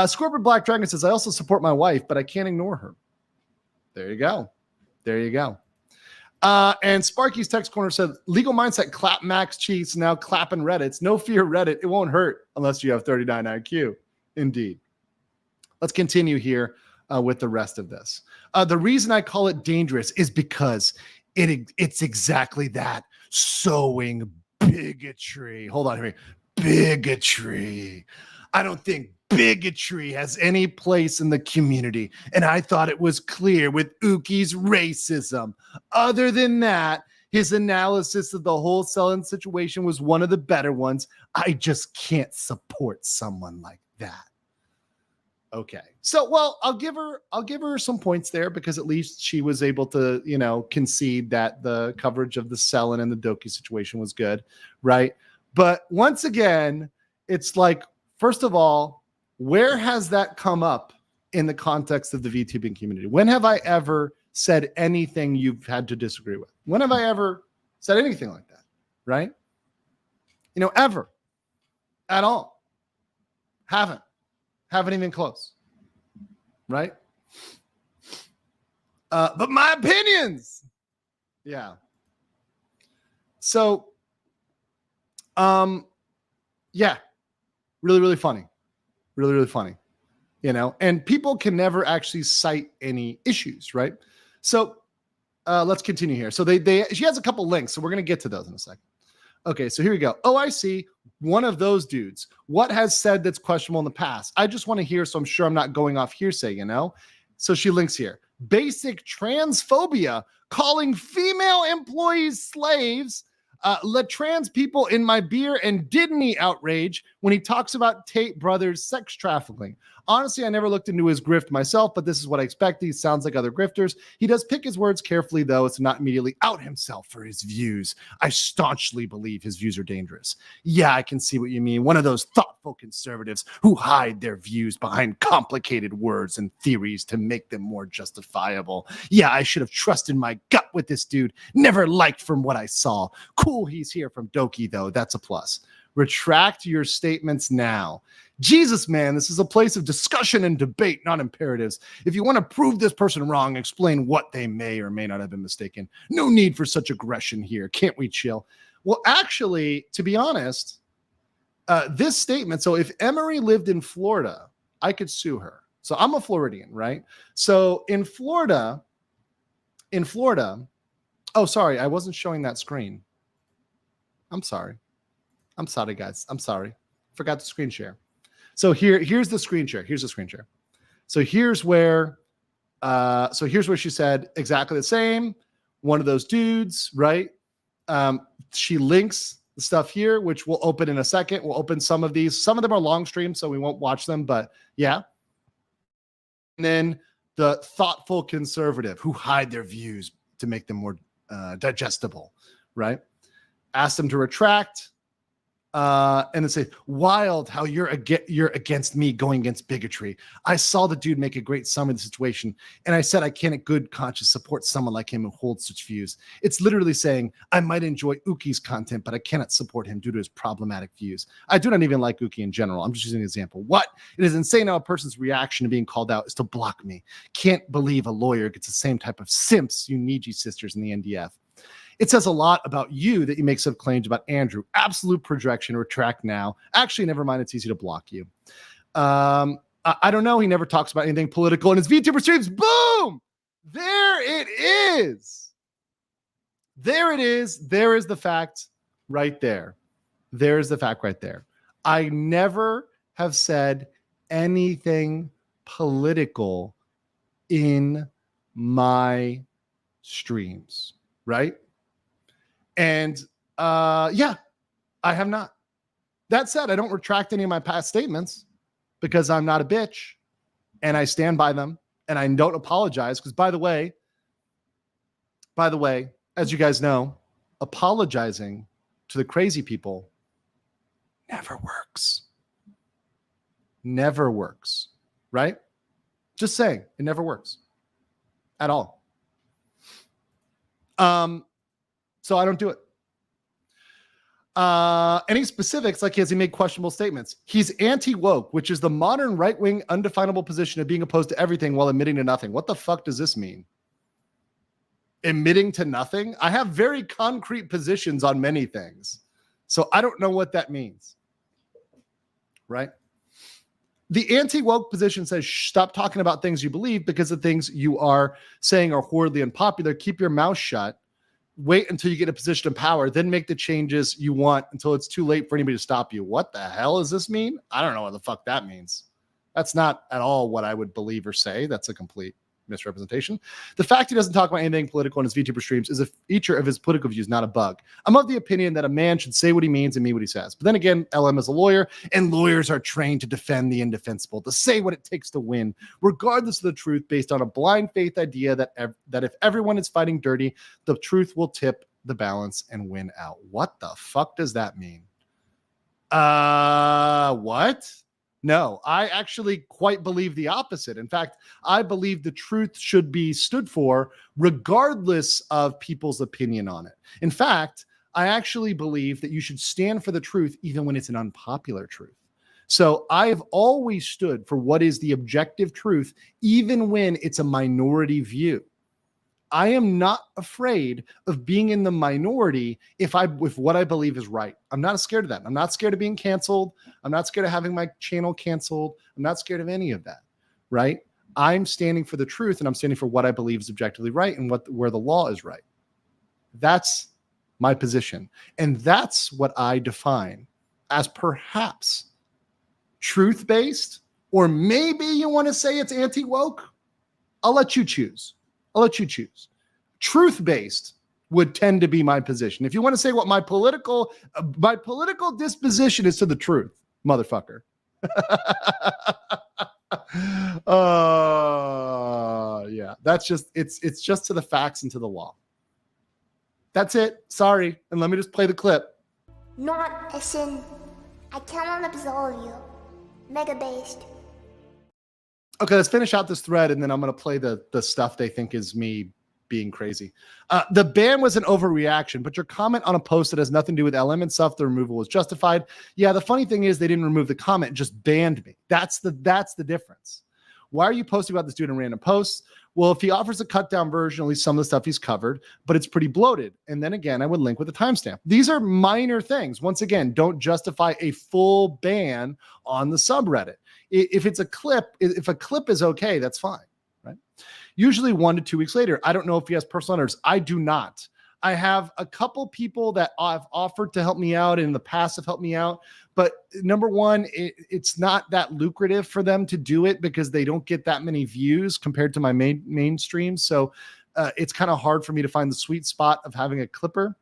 Scorpion Black Dragon says, I also support my wife, but I can't ignore her. There you go. There you go. And Sparky's Text Corner said, legal mindset, clap max cheats, now clapping Reddits. No fear, Reddit. It won't hurt unless you have 39 IQ. Indeed. Let's continue here with the rest of this. The reason I call it dangerous is because it's exactly that. Sowing bigotry. Hold on here. Bigotry. I don't think bigotry has any place in the community. And I thought it was clear with Uki's racism. Other than that, his analysis of the whole Selin situation was one of the better ones. I just can't support someone like that. Okay. So, well, I'll give her some points there because at least she was able to, concede that the coverage of the Selin and the Doki situation was good, right? But once again, it's like, first of all, where has that come up in the context of the VTubing community? When have I ever said anything you've had to disagree with? When have I ever said anything like that, right? Ever. At all. Haven't even close, right? But my opinions, yeah. So, yeah, really, really funny, really, really funny, and people can never actually cite any issues, right? So, let's continue here. So she has a couple links, so we're going to get to those in a second. Okay, so here we go. Oh, I see. One of those dudes. What has said that's questionable in the past? I just want to hear, so I'm sure I'm not going off hearsay, So she links here. Basic transphobia, calling female employees slaves, let trans people in my beer and Disney outrage when he talks about Tate Brothers sex trafficking. Honestly, I never looked into his grift myself, but this is what I expect. He sounds like other grifters. He does pick his words carefully, though, to not immediately out himself for his views. I staunchly believe his views are dangerous. Yeah, I can see what you mean. One of those thoughtful conservatives who hide their views behind complicated words and theories to make them more justifiable. Yeah, I should have trusted my gut with this dude. Never liked from what I saw. Cool, he's here from Doki, though. That's a plus. Retract your statements now. Jesus, man, this is a place of discussion and debate, not imperatives. If you want to prove this person wrong, explain what they may or may not have been mistaken. No need for such aggression here. Can't we chill? Well, actually, to be honest, this statement, so if Emery lived in Florida, I could sue her. So I'm a Floridian, right? So in Florida, oh, sorry, I wasn't showing that screen. I'm sorry, guys. I'm sorry. Forgot to screen share. So here's the screen share. Here's the screen share. So here's where she said exactly the same. One of those dudes, right? She links the stuff here, which we'll open in a second. We'll open some of these. Some of them are long streams, so we won't watch them, but yeah. And then the thoughtful conservative who hide their views to make them more digestible, right? Asked them to retract. And then say, wild how you're against me going against bigotry. I saw the dude make a great summary of the situation, and I said I can't in good conscience support someone like him who holds such views. It's literally saying I might enjoy Uki's content, but I cannot support him due to his problematic views. I do not even like Uki in general. I'm just using an example. What? It is insane how a person's reaction to being called out is to block me. Can't believe a lawyer gets the same type of simps you Niji sisters in the NDF. It says a lot about you that you make some claims about Andrew. Absolute projection. Retract now. Actually, never mind. It's easy to block you. I don't know. He never talks about anything political in his VTuber streams. Boom! There it is. There it is. There is the fact right there. There's the fact right there. I never have said anything political in my streams, right? And yeah, I have not. That said, I don't retract any of my past statements because I'm not a bitch and I stand by them and I don't apologize. Because by the way, as you guys know, apologizing to the crazy people never works. Never works, right? Just saying, it never works at all. So I don't do it. Any specifics, like has he made questionable statements? He's anti-woke, which is the modern right-wing undefinable position of being opposed to everything while admitting to nothing. What the fuck does this mean? Admitting to nothing? I have very concrete positions on many things. So I don't know what that means. Right? The anti-woke position says, stop talking about things you believe because the things you are saying are horribly unpopular. Keep your mouth shut. Wait until you get a position of power, then make the changes you want until it's too late for anybody to stop you. What the hell does this mean? I don't know what the fuck that means. That's not at all what I would believe or say. That's a complete misrepresentation. The fact he doesn't talk about anything political in his VTuber streams is a feature of his political views, not a bug. I'm of the opinion that a man should say what he means and mean what he says. But then again, LM is a lawyer, and lawyers are trained to defend the indefensible, to say what it takes to win, regardless of the truth, based on a blind faith idea that if everyone is fighting dirty, the truth will tip the balance and win out. What the fuck does that mean? What? No, I actually quite believe the opposite. In fact, I believe the truth should be stood for regardless of people's opinion on it. In fact, I actually believe that you should stand for the truth even when it's an unpopular truth. So I've always stood for what is the objective truth, even when it's a minority view. I am not afraid of being in the minority if what I believe is right. I'm not scared of that. I'm not scared of being canceled. I'm not scared of having my channel canceled. I'm not scared of any of that, right? I'm standing for the truth, and I'm standing for what I believe is objectively right and where the law is right. That's my position. And that's what I define as perhaps truth-based, or maybe you want to say it's anti-woke. I'll let you choose. Truth-based would tend to be my position. If you want to say what my political disposition is to the truth, motherfucker. Yeah, that's just, it's just to the facts and to the law. That's it. Sorry. And let me just play the clip. Not a sin. I cannot absolve you. Mega based. Okay, let's finish out this thread, and then I'm going to play the stuff they think is me being crazy. The ban was an overreaction, but your comment on a post that has nothing to do with LM and stuff, the removal was justified. Yeah, the funny thing is they didn't remove the comment, just banned me. That's the difference. Why are you posting about this dude in random posts? Well, if he offers a cut down version, at least some of the stuff he's covered, but it's pretty bloated. And then again, I would link with a timestamp. These are minor things. Once again, don't justify a full ban on the subreddit. If it's a clip, if a clip is okay, that's fine, right? Usually 1 to 2 weeks later. I don't know if he has personal owners. I do not. I have a couple people that I've offered to help me out and in the past have helped me out. But number one, it's not that lucrative for them to do it because they don't get that many views compared to my mainstream. So it's kind of hard for me to find the sweet spot of having a clipper.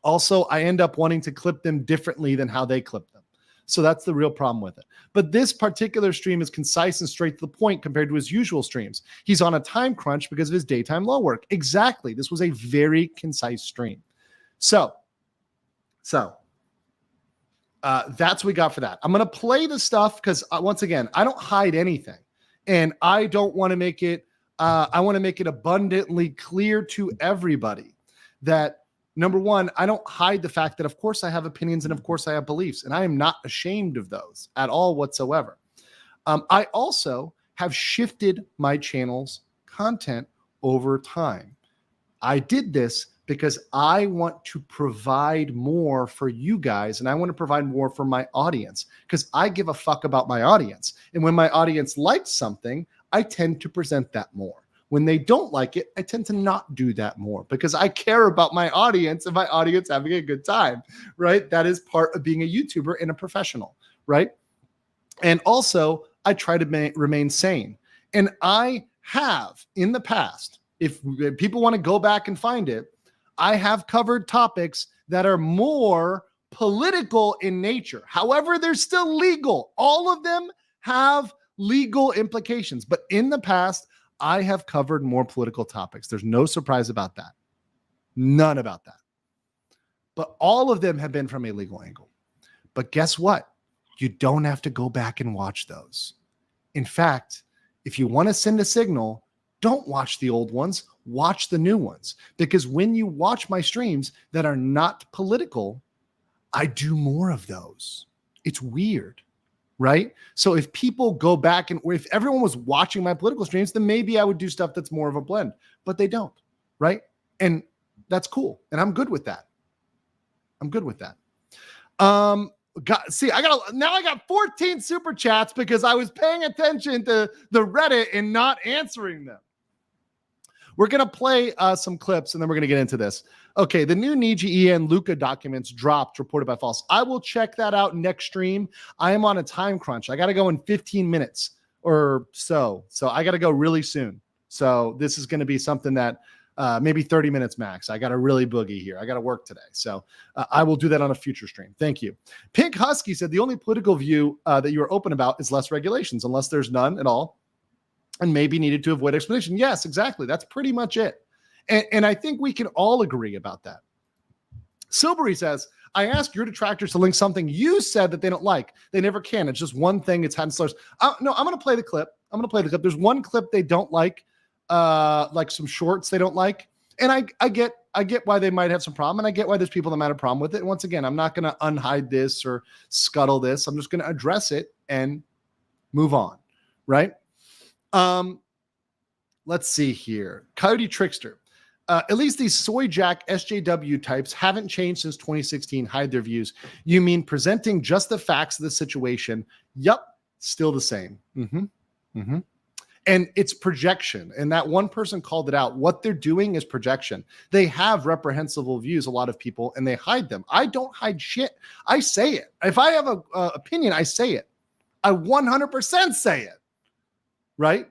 Also, I end up wanting to clip them differently than how they clip them. So that's the real problem with it. But this particular stream is concise and straight to the point compared to his usual streams. He's on a time crunch because of his daytime law work. Exactly. This was a very concise stream. So that's what we got for that. I'm going to play the stuff because once again, I don't hide anything, and I don't want to make it. I want to make it abundantly clear to everybody that, number one, I don't hide the fact that of course I have opinions and of course I have beliefs, and I am not ashamed of those at all whatsoever. I also have shifted my channel's content over time. I did this because I want to provide more for you guys, and I want to provide more for my audience because I give a fuck about my audience. And when my audience likes something, I tend to present that more. When they don't like it, I tend to not do that more because I care about my audience and my audience having a good time, right? That is part of being a YouTuber and a professional, right? And also, I try to remain sane. And I have in the past, if people want to go back and find it, I have covered topics that are more political in nature. However, they're still legal. All of them have legal implications. But in the past, I have covered more political topics. There's no surprise about that. None about that. But all of them have been from a legal angle. But guess what? You don't have to go back and watch those. In fact, if you want to send a signal, don't watch the old ones, watch the new ones. Because when you watch my streams that are not political, I do more of those. It's weird, right? So if people go back and if everyone was watching my political streams, then maybe I would do stuff that's more of a blend, but they don't, right? And that's cool. And I'm good with that. I'm good with that. I got 14 super chats because I was paying attention to the Reddit and not answering them. We're going to play some clips and then we're going to get into this. Okay, the new Niji and Luca documents dropped, reported by False. I will check that out next stream. I am on a time crunch. I got to go in 15 minutes or so. So I got to go really soon. So this is going to be something that maybe 30 minutes max. I got to really boogie here. I got to work today. So I will do that on a future stream. Thank you. Pink Husky said the only political view that you are open about is less regulations, unless there's none at all, and maybe needed to avoid explanation. Yes, exactly. That's pretty much it. And I think we can all agree about that. Silbury says, I asked your detractors to link something you said that they don't like. They never can. It's just one thing. It's had slurs. No, I'm going to play the clip. There's one clip they don't like some shorts they don't like. And I get why they might have some problem. And I get why there's people that might have a problem with it. And once again, I'm not going to unhide this or scuttle this. I'm just going to address it and move on. Right. Let's see here. Coyote Trickster. At least these soy jack SJW types haven't changed since 2016. Hide their views. You mean presenting just the facts of the situation? Yup. Still the same. And it's projection. And that one person called it out. What they're doing is projection. They have reprehensible views, a lot of people, and they hide them. I don't hide shit. I say it. If I have an opinion, I say it. I 100% say it. Right?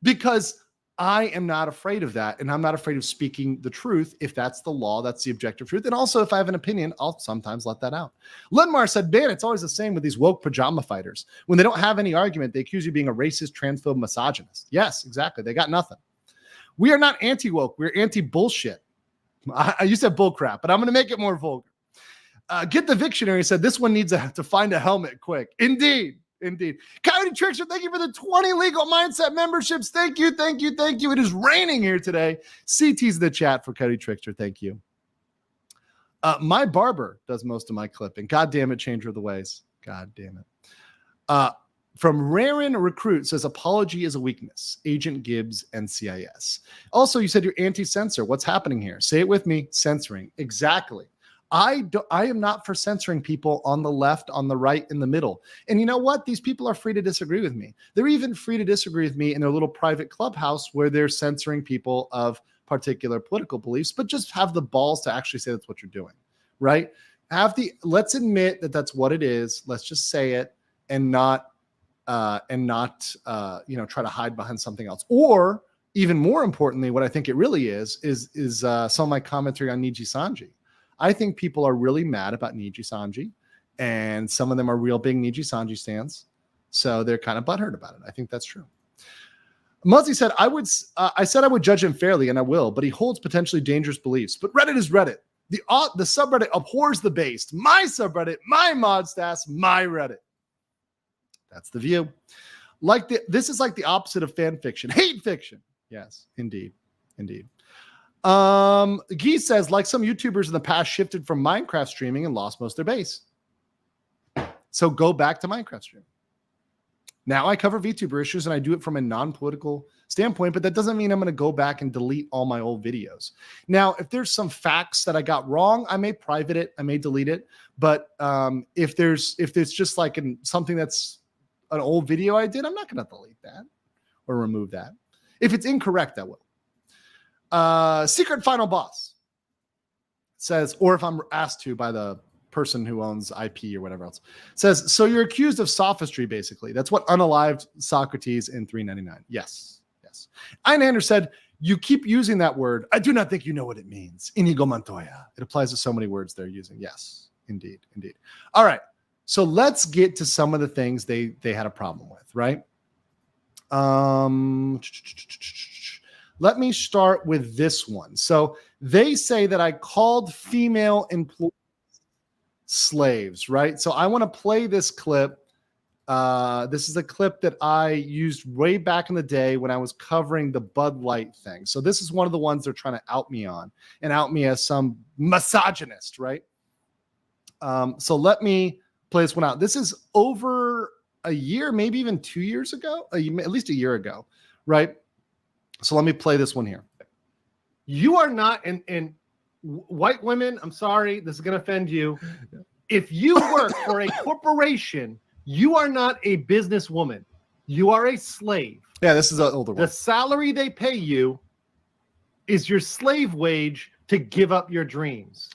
Because I am not afraid of that. And I'm not afraid of speaking the truth. If that's the law, that's the objective truth. And also, if I have an opinion, I'll sometimes let that out. Lenmar said, man, it's always the same with these woke pajama fighters. When they don't have any argument, they accuse you of being a racist, transphobe, misogynist. Yes, exactly. They got nothing. We are not anti-woke. We're anti-bullshit. I used to have bullcrap, but I'm going to make it more vulgar. Get the Victionary said, this one needs to find a helmet quick. Indeed. Coyote Trickster, thank you for the 20 Legal Mindset memberships. Thank you. It is raining here today. CT's the chat for Coyote Trickster. Thank you. My barber does most of my clipping. God damn it, changer of the ways. God damn it. From Rarin Recruit says, apology is a weakness. Agent Gibbs, NCIS. Also, you said you're anti-censor. What's happening here? Say it with me. Censoring. Exactly. I am not for censoring people on the left, on the right, in the middle. And you know what? These people are free to disagree with me. They're even free to disagree with me in their little private clubhouse where they're censoring people of particular political beliefs, but just have the balls to actually say that's what you're doing, right? Let's admit that that's what it is. Let's just say it and not try to hide behind something else. Or even more importantly, what I think it really is some of my commentary on Nijisanji. I think people are really mad about Nijisanji, and some of them are real big Nijisanji stans. So they're kind of butthurt about it. I think that's true. Muzzy said, I said I would judge him fairly, and I will, but he holds potentially dangerous beliefs. But Reddit is Reddit. The subreddit abhors the based. My subreddit, my mod stats, my Reddit. That's the view. This is like the opposite of fan fiction. Hate fiction. Yes, indeed. Guy says, like some YouTubers in the past shifted from Minecraft streaming and lost most of their base. So go back to Minecraft streaming. Now I cover VTuber issues and I do it from a non-political standpoint, but that doesn't mean I'm going to go back and delete all my old videos. Now, if there's some facts that I got wrong, I may private it, I may delete it. But if there's just like something that's an old video I did, I'm not going to delete that or remove that. If it's incorrect, I will. Secret Final Boss says, or if I'm asked to by the person who owns IP or whatever else, says, so you're accused of sophistry, basically. That's what unalived Socrates in 399. Yes. Einander said, you keep using that word. I do not think you know what it means. Inigo Montoya. It applies to so many words they're using. Yes, indeed. All right. So let's get to some of the things they had a problem with, right? Let me start with this one. So they say that I called female employees slaves, right? So I want to play this clip. This is a clip that I used way back in the day when I was covering the Bud Light thing. So this is one of the ones they're trying to out me on and out me as some misogynist, right? So let me play this one out. This is over a year, maybe even 2 years ago, at least a year ago, right? So let me play this one here. You are not, and white women, I'm sorry, this is going to offend you. If you work for a corporation, you are not a businesswoman. You are a slave. Yeah, this is an older one. The salary they pay you is your slave wage to give up your dreams.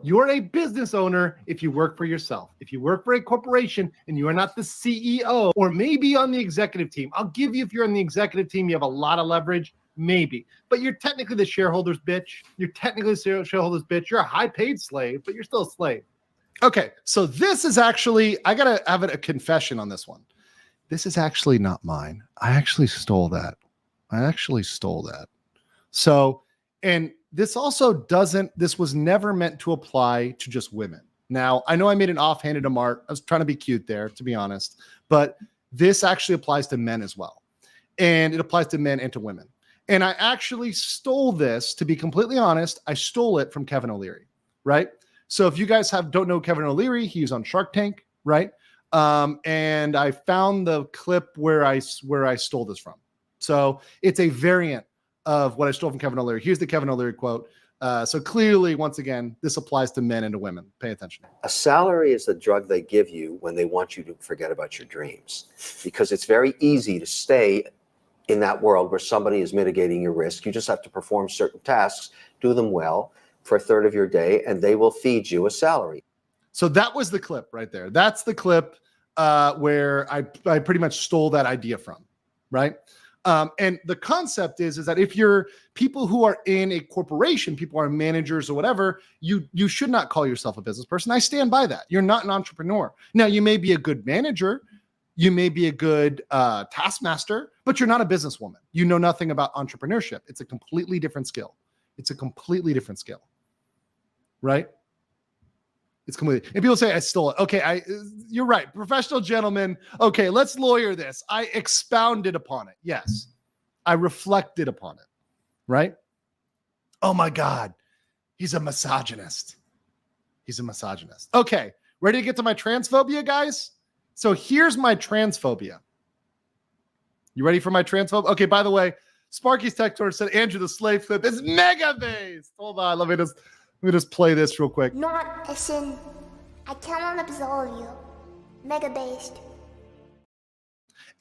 You're a business owner if you work for yourself. If you work for a corporation and you are not the CEO or maybe on the executive team, I'll give you, if you're on the executive team, you have a lot of leverage, maybe. But you're technically the shareholder's bitch. You're a high-paid slave, but you're still a slave. Okay, so this is actually, I got to have a confession on this one. This is actually not mine. I actually stole that. So, and this also this was never meant to apply to just women. Now, I know I made an offhanded remark. I was trying to be cute there, to be honest, but this actually applies to men as well. And it applies to men and to women. And I actually stole this, to be completely honest, I stole it from Kevin O'Leary, right? So if you guys don't know Kevin O'Leary, he's on Shark Tank, right? And I found the clip where I stole this from. So it's a variant of what I stole from Kevin O'Leary. Here's the Kevin O'Leary quote. So clearly, once again, this applies to men and to women. Pay attention. A salary is the drug they give you when they want you to forget about your dreams, because it's very easy to stay in that world where somebody is mitigating your risk. You just have to perform certain tasks, do them well for a third of your day, and they will feed you a salary. So that was the clip right there. That's the clip where I pretty much stole that idea from, right? And the concept is that if you're people who are in a corporation, people are managers or whatever, you should not call yourself a business person. I stand by that. You're not an entrepreneur. Now, you may be a good manager, you may be a good taskmaster, but you're not a businesswoman. You know nothing about entrepreneurship. It's a completely different skill. Right? It's completely. And people say I stole it. Okay, you're right. Professional gentleman. Okay, let's lawyer this. I expounded upon it. Yes. I reflected upon it. Right? Oh my God. He's a misogynist. Okay. Ready to get to my transphobia, guys? So here's my transphobia. You ready for my transphobia? Okay, by the way, Sparky's Tech Tour said Andrew the slave clip is mega based. Hold on, let me just play this real quick. Not a sin. I cannot absolve you. Mega based.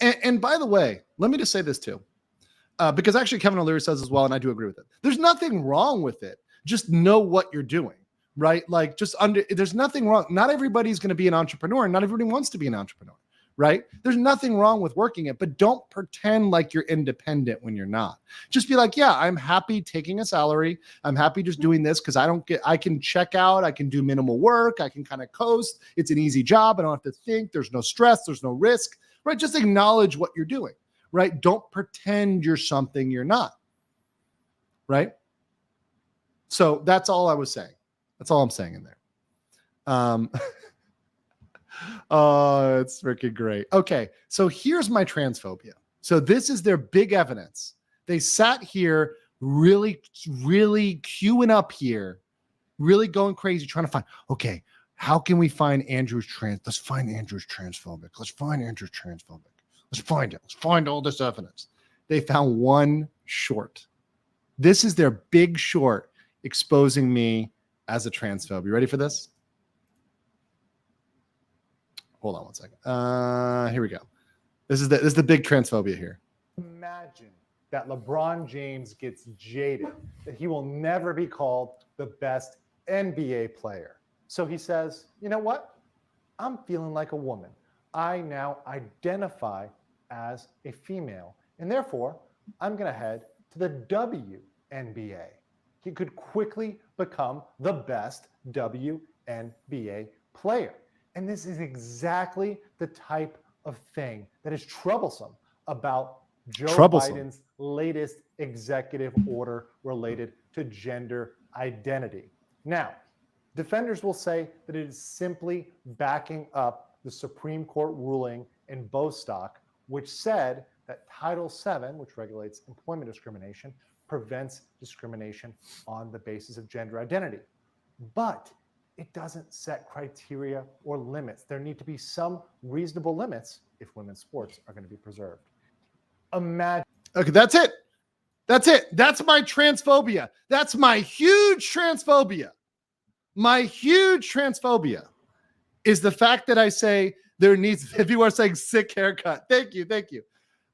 And by the way, let me just say this too. Because actually Kevin O'Leary says as well, and I do agree with it. There's nothing wrong with it. Just know what you're doing, right? Like there's nothing wrong. Not everybody's going to be an entrepreneur, and not everybody wants to be an entrepreneur, right? There's nothing wrong with working it, but don't pretend like you're independent when you're not. Just be like, yeah, I'm happy taking a salary. I'm happy just doing this because I can check out. I can do minimal work. I can kind of coast. It's an easy job. I don't have to think. There's no stress. There's no risk, right? Just acknowledge what you're doing, right? Don't pretend you're something you're not, right? So that's all I was saying. That's all I'm saying in there. Oh, it's freaking great. Okay, so here's my transphobia. So this is their big evidence. They sat here really queuing up here, really going crazy, trying to find, okay, how can we find Andrew's trans? Let's find Andrew's transphobic. Let's find Andrew's transphobic. Let's find it. Let's find all this evidence. They found one short. This is their big short exposing me as a transphobe. You ready for this? Hold on one second. Here we go. This is the big transphobia here. Imagine that LeBron James gets jaded, that he will never be called the best NBA player. So he says, you know what? I'm feeling like a woman. I now identify as a female, and therefore I'm going to head to the WNBA. He could quickly become the best WNBA player. And this is exactly the type of thing that is troublesome about Joe Biden's latest executive order related to gender identity. Now, defenders will say that it is simply backing up the Supreme Court ruling in Bostock, which said that Title VII, which regulates employment discrimination, prevents discrimination on the basis of gender identity. But it doesn't set criteria or limits. There need to be some reasonable limits if women's sports are going to be preserved. Imagine. Okay, that's it. That's it. That's my transphobia. That's my huge transphobia. My huge transphobia is the fact that I say there needs, if you are saying sick haircut, thank you.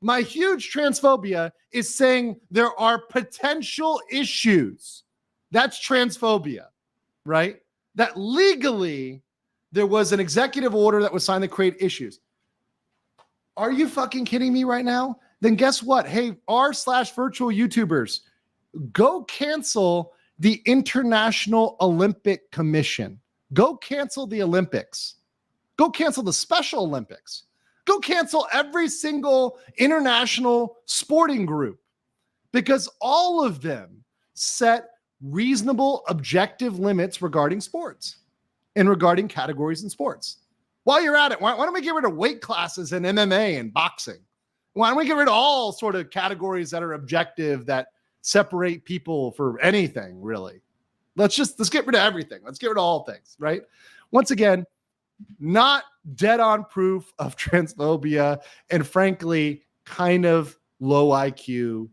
My huge transphobia is saying there are potential issues. That's transphobia, right? That legally there was an executive order that was signed to create issues. Are you fucking kidding me right now? Then guess what? Hey, r/VirtualYouTubers, go cancel the International Olympic Commission. Go cancel the Olympics. Go cancel the Special Olympics. Go cancel every single international sporting group, because all of them set reasonable, objective limits regarding sports and regarding categories in sports. While you're at it, why don't we get rid of weight classes in MMA and boxing? Why don't we get rid of all sort of categories that are objective, that separate people for anything, really? Let's get rid of everything. Let's get rid of all things, right? Once again, not dead on proof of transphobia, and frankly, kind of low IQ,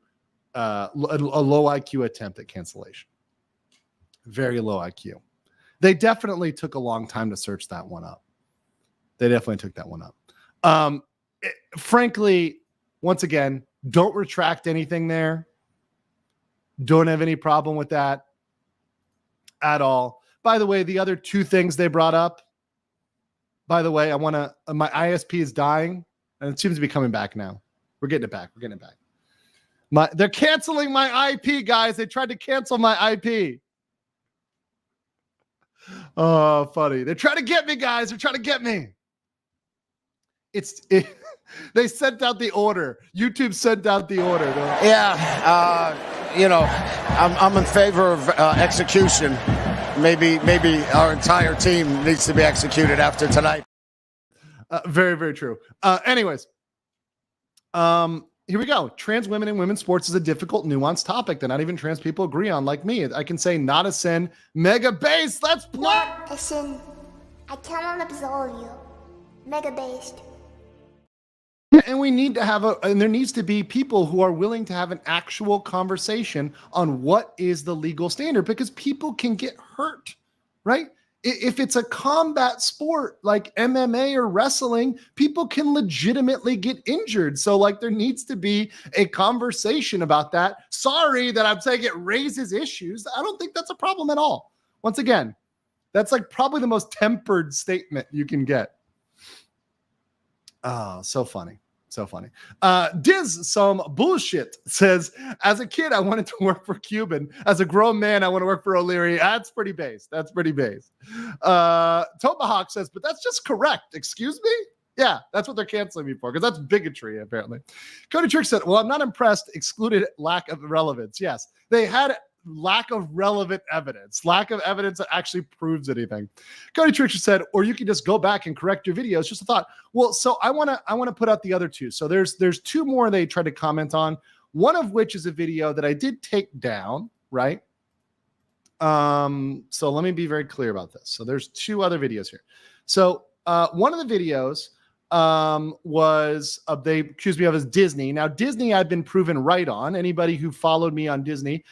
a low IQ attempt at cancellation. Very low IQ. They definitely took a long time to search that one up. Frankly, once again, don't retract anything there. Don't have any problem with that at all. By the way, the other two things they brought up, by the way, my ISP is dying, and it seems to be coming back now. We're getting it back. They're canceling my IP, guys. They tried to cancel my IP. Oh, funny. They're trying to get me, guys. They're trying to get me. They sent out the order. YouTube sent out the order. Yeah, I'm in favor of execution. Maybe our entire team needs to be executed after tonight. Very, very true. Anyways, here we go. Trans women in women's sports is a difficult, nuanced topic that not even trans people agree on, like me. I can say not a sin. Mega base, let's play. Not a sin. I cannot absolve you. Mega based. And we need to and there needs to be people who are willing to have an actual conversation on what is the legal standard, because people can get hurt, right? If it's a combat sport like MMA or wrestling, people can legitimately get injured. So there needs to be a conversation about that. Sorry that I'm saying it raises issues. I don't think that's a problem at all. Once again, that's probably the most tempered statement you can get. Oh, so funny. So funny. Diz some bullshit says, as a kid, I wanted to work for Cuban. As a grown man, I want to work for O'Leary. That's pretty base. Tomahawk says, but that's just correct. Excuse me? Yeah, that's what they're canceling me for, because that's bigotry, apparently. Cody Trick said, well, I'm not impressed. Excluded lack of relevance. Yes, they had lack of relevant evidence, lack of evidence that actually proves anything. Cody Tricher said, or you can just go back and correct your videos. Just a thought. Well, so I want to put out the other two. So there's two more they tried to comment on. One of which is a video that I did take down, right? So let me be very clear about this. So there's two other videos here. So one of the videos was they accused me of as Disney. Now, Disney, I've been proven right on. Anybody who followed me on Disney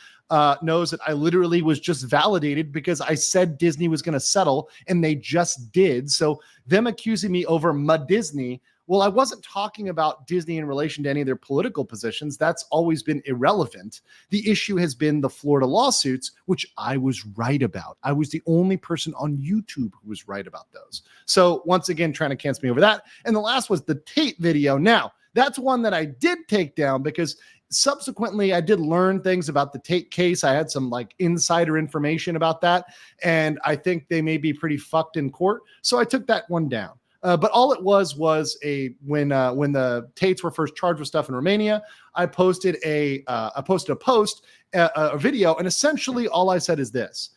knows that I literally was just validated because I said Disney was going to settle, and they just did. So them accusing me over Disney, well, I wasn't talking about Disney in relation to any of their political positions. That's always been irrelevant. The issue has been the Florida lawsuits, which I was right about. I was the only person on YouTube who was right about those. So once again, trying to cancel me over that. And the last was the Tate video. Now, that's one that I did take down because subsequently I did learn things about the Tate case. I had some like insider information about that, and I think they may be pretty fucked in court. So I took that one down. But all it was when the Tates were first charged with stuff in Romania, I posted a video, and essentially all I said is this: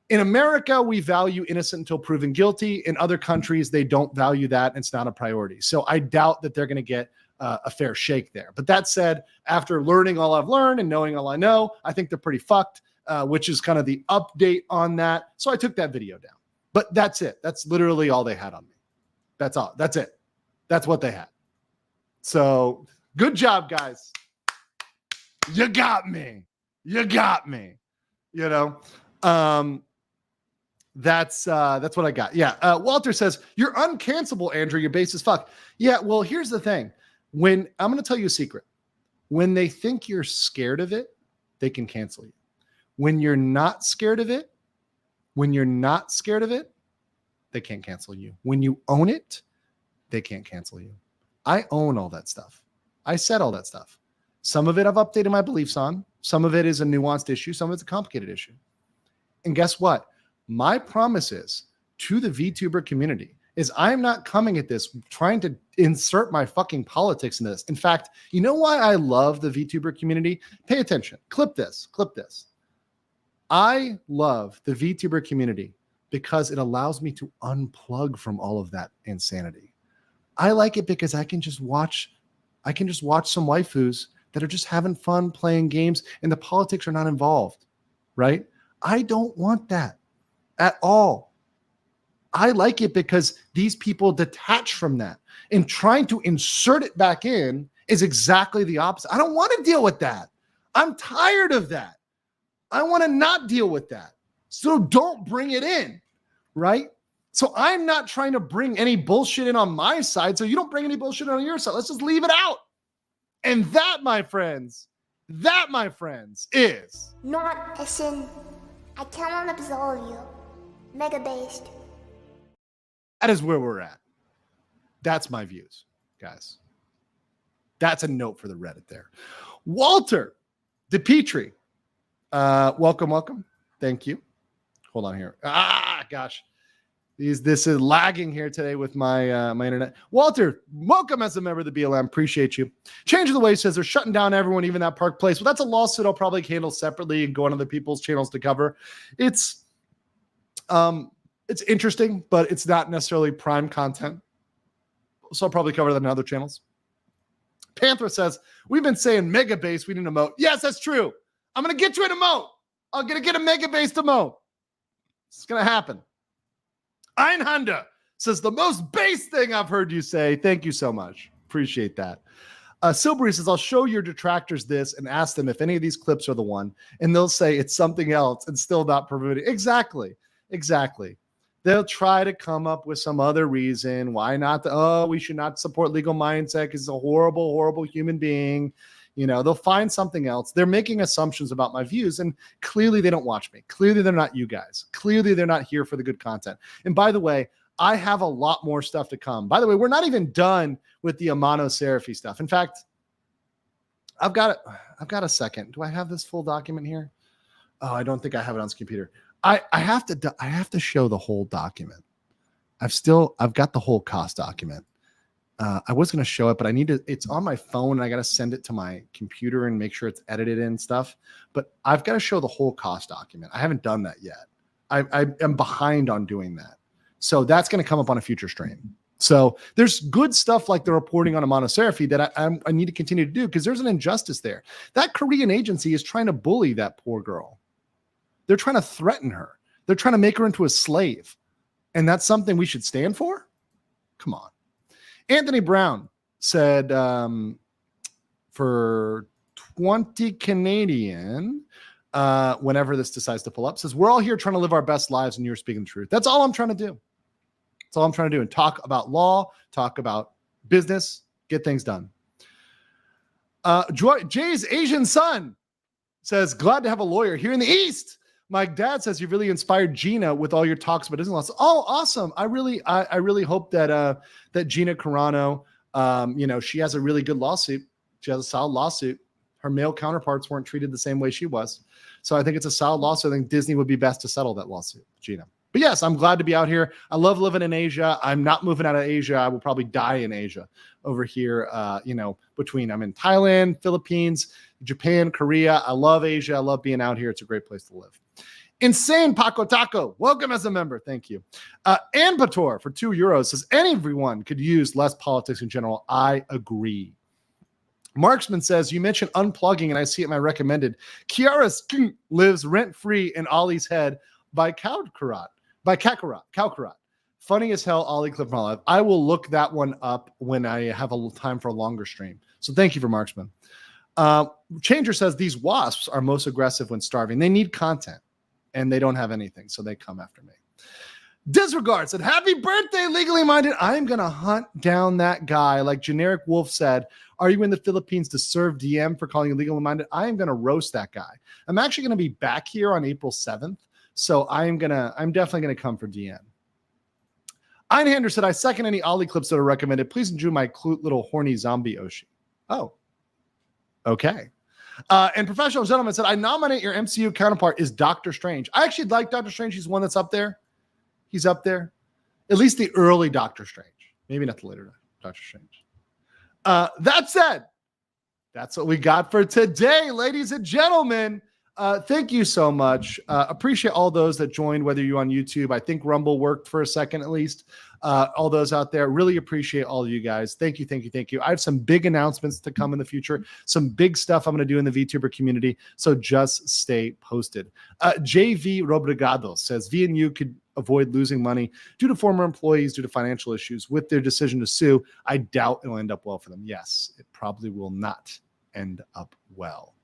in America, we value innocent until proven guilty. In other countries, they don't value that. And it's not a priority. So I doubt that they're going to get a fair shake there. But that said, after learning all I've learned and knowing all I know, I think they're pretty fucked, which is kind of the update on that. So I took that video down. But that's it. That's literally all they had on me. That's all. That's it. That's what they had. So good job, guys. You got me. You got me. You know, that's what I got. Yeah. Walter says, you're uncancelable, Andrew. Your base is fuck. Yeah. Well, here's the thing. When I'm going to tell you a secret, when they think you're scared of it, they can cancel you. When you're not scared of it, they can't cancel you. When you own it, they can't cancel you. I own all that stuff. I said all that stuff. Some of it I've updated my beliefs on. Some of it is a nuanced issue. Some of it's a complicated issue. And guess what? My promise is to the VTuber community is I'm not coming at this trying to insert my fucking politics into this. In fact, you know why I love the VTuber community? Pay attention. Clip this. I love the VTuber community because it allows me to unplug from all of that insanity. I like it because I can just watch some waifus that are just having fun playing games and the politics are not involved, right? I don't want that at all. I like it because these people detach from that, and trying to insert it back in is exactly the opposite. I don't want to deal with that. I'm tired of that. I want to not deal with that. So don't bring it in. Right? So I'm not trying to bring any bullshit in on my side, so you don't bring any bullshit on your side. Let's just leave it out. And that, my friends, is Not a sin. I cannot absolve you. Mega based. that is where we're at. That's my views, guys. That's a note for the Reddit there. Walter DePietri, welcome. Thank you. Hold on here. Gosh. This is lagging here today with my my internet. Walter, welcome as a member of the BLM. Appreciate you. Change of the Way says they're shutting down everyone, even that Park Place. Well, that's a lawsuit I'll probably handle separately and go on other people's channels to cover. It's interesting, but it's not necessarily prime content. So I'll probably cover that in other channels. Panther says, we've been saying mega base, we need an emote. Yes, that's true. I'm going to get you an emote. I'm going to get a mega base emote. It's going to happen. Einhanda says, the most base thing I've heard you say. Thank you so much. Appreciate that. Silbury says, I'll show your detractors this and ask them if any of these clips are the one. And they'll say it's something else and still not prove it. Exactly. They'll try to come up with some other reason. Why not? We should not support Legal Mindset because he's a horrible, horrible human being. You know, they'll find something else. They're making assumptions about my views, and clearly they don't watch me. Clearly they're not you guys. Clearly they're not here for the good content. And by the way, I have a lot more stuff to come. By the way, we're not even done with the Amano Seraphy stuff. In fact, I've got a second. Do I have this full document here? Oh, I don't think I have it on this computer. I have to show the whole document. I've got the whole cost document. I was going to show it, but I need to, it's on my phone and I got to send it to my computer and make sure it's edited and stuff. But I've got to show the whole cost document. I haven't done that yet. I am behind on doing that. So that's going to come up on a future stream. So there's good stuff like the reporting on a monoseraphy that I need to continue to do because there's an injustice there. That Korean agency is trying to bully that poor girl. They're trying to threaten her. They're trying to make her into a slave. And that's something we should stand for? Come on. Anthony Brown said for 20 Canadian, whenever this decides to pull up, says, we're all here trying to live our best lives and you're speaking the truth. That's all I'm trying to do. That's all I'm trying to do. And talk about law, talk about business, get things done. Jay's Asian son says, glad to have a lawyer here in the East. My dad says you really inspired Gina with all your talks about Disney laws. Oh, awesome. I really hope that that Gina Carano, she has a really good lawsuit. She has a solid lawsuit. Her male counterparts weren't treated the same way she was. So I think it's a solid lawsuit. I think Disney would be best to settle that lawsuit, Gina. But yes, I'm glad to be out here. I love living in Asia. I'm not moving out of Asia. I will probably die in Asia over here, between I'm in Thailand, Philippines, Japan, Korea. I love Asia. I love being out here. It's a great place to live. Insane Paco Taco, welcome as a member. Thank you. Ann Pator for €2 says, everyone could use less politics in general. I agree. Marksman says, you mentioned unplugging, and I see it in my recommended. Kiara lives rent-free in Ollie's head by Kakarot. Funny as hell, Ollie clip from Hololive. I will look that one up when I have a time for a longer stream. So thank you for Marksman. Changer says, these wasps are most aggressive when starving. They need content. And they don't have anything, so they come after me. Disregard said, happy birthday, Legally Minded. I'm going to hunt down that guy. Like Generic Wolf said, are you in the Philippines to serve DM for calling you Legally Minded? I am going to roast that guy. I'm actually going to be back here on April 7th, so I'm definitely going to come for DM. Einhander said, I second any Ollie clips that are recommended. Please enjoy my cute little horny zombie Oshi. Oh, okay. And Professional Gentleman said, I nominate your MCU counterpart is Doctor Strange. I actually like Doctor Strange. He's one that's up there. He's up there. At least the early Doctor Strange. Maybe not the later Doctor Strange. That said, that's what we got for today, ladies and gentlemen. Thank you so much. Appreciate all those that joined, whether you're on YouTube. I think Rumble worked for a second at least. All those out there, really appreciate all of you guys. Thank you, thank you, thank you. I have some big announcements to come in the future, some big stuff I'm going to do in the VTuber community, so just stay posted. JV Robrigado says, V&U could avoid losing money due to former employees due to financial issues with their decision to sue. I doubt it'll end up well for them. Yes, it probably will not end up well.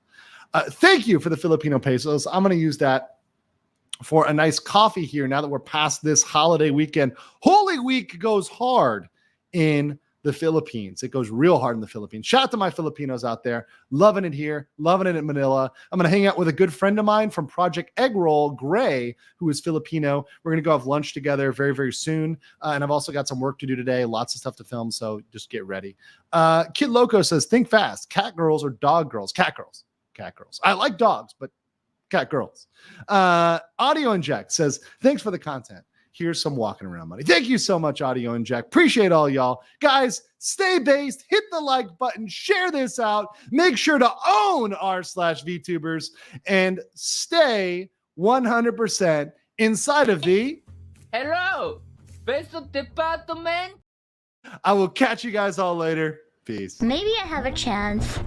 Thank you for the Filipino pesos. I'm going to use that for a nice coffee here now that we're past this holiday weekend. Holy Week goes hard in the Philippines. It goes real hard in the Philippines. Shout out to my Filipinos out there. Loving it here. Loving it in Manila. I'm going to hang out with a good friend of mine from Project Eggroll, Gray, who is Filipino. We're going to go have lunch together very, very soon. And I've also got some work to do today. Lots of stuff to film, so just get ready. Kid Loco says, think fast. Cat girls or dog girls? Cat girls. Cat girls. I like dogs, but cat girls. Audio Inject says, thanks for the content. Here's some walking around money. Thank you so much, Audio Inject. Appreciate all y'all. Guys, stay based. Hit the like button. Share this out. Make sure to own r/VTubers and stay 100% inside of the... Hello, Beso Department. I will catch you guys all later. Peace. Maybe I have a chance.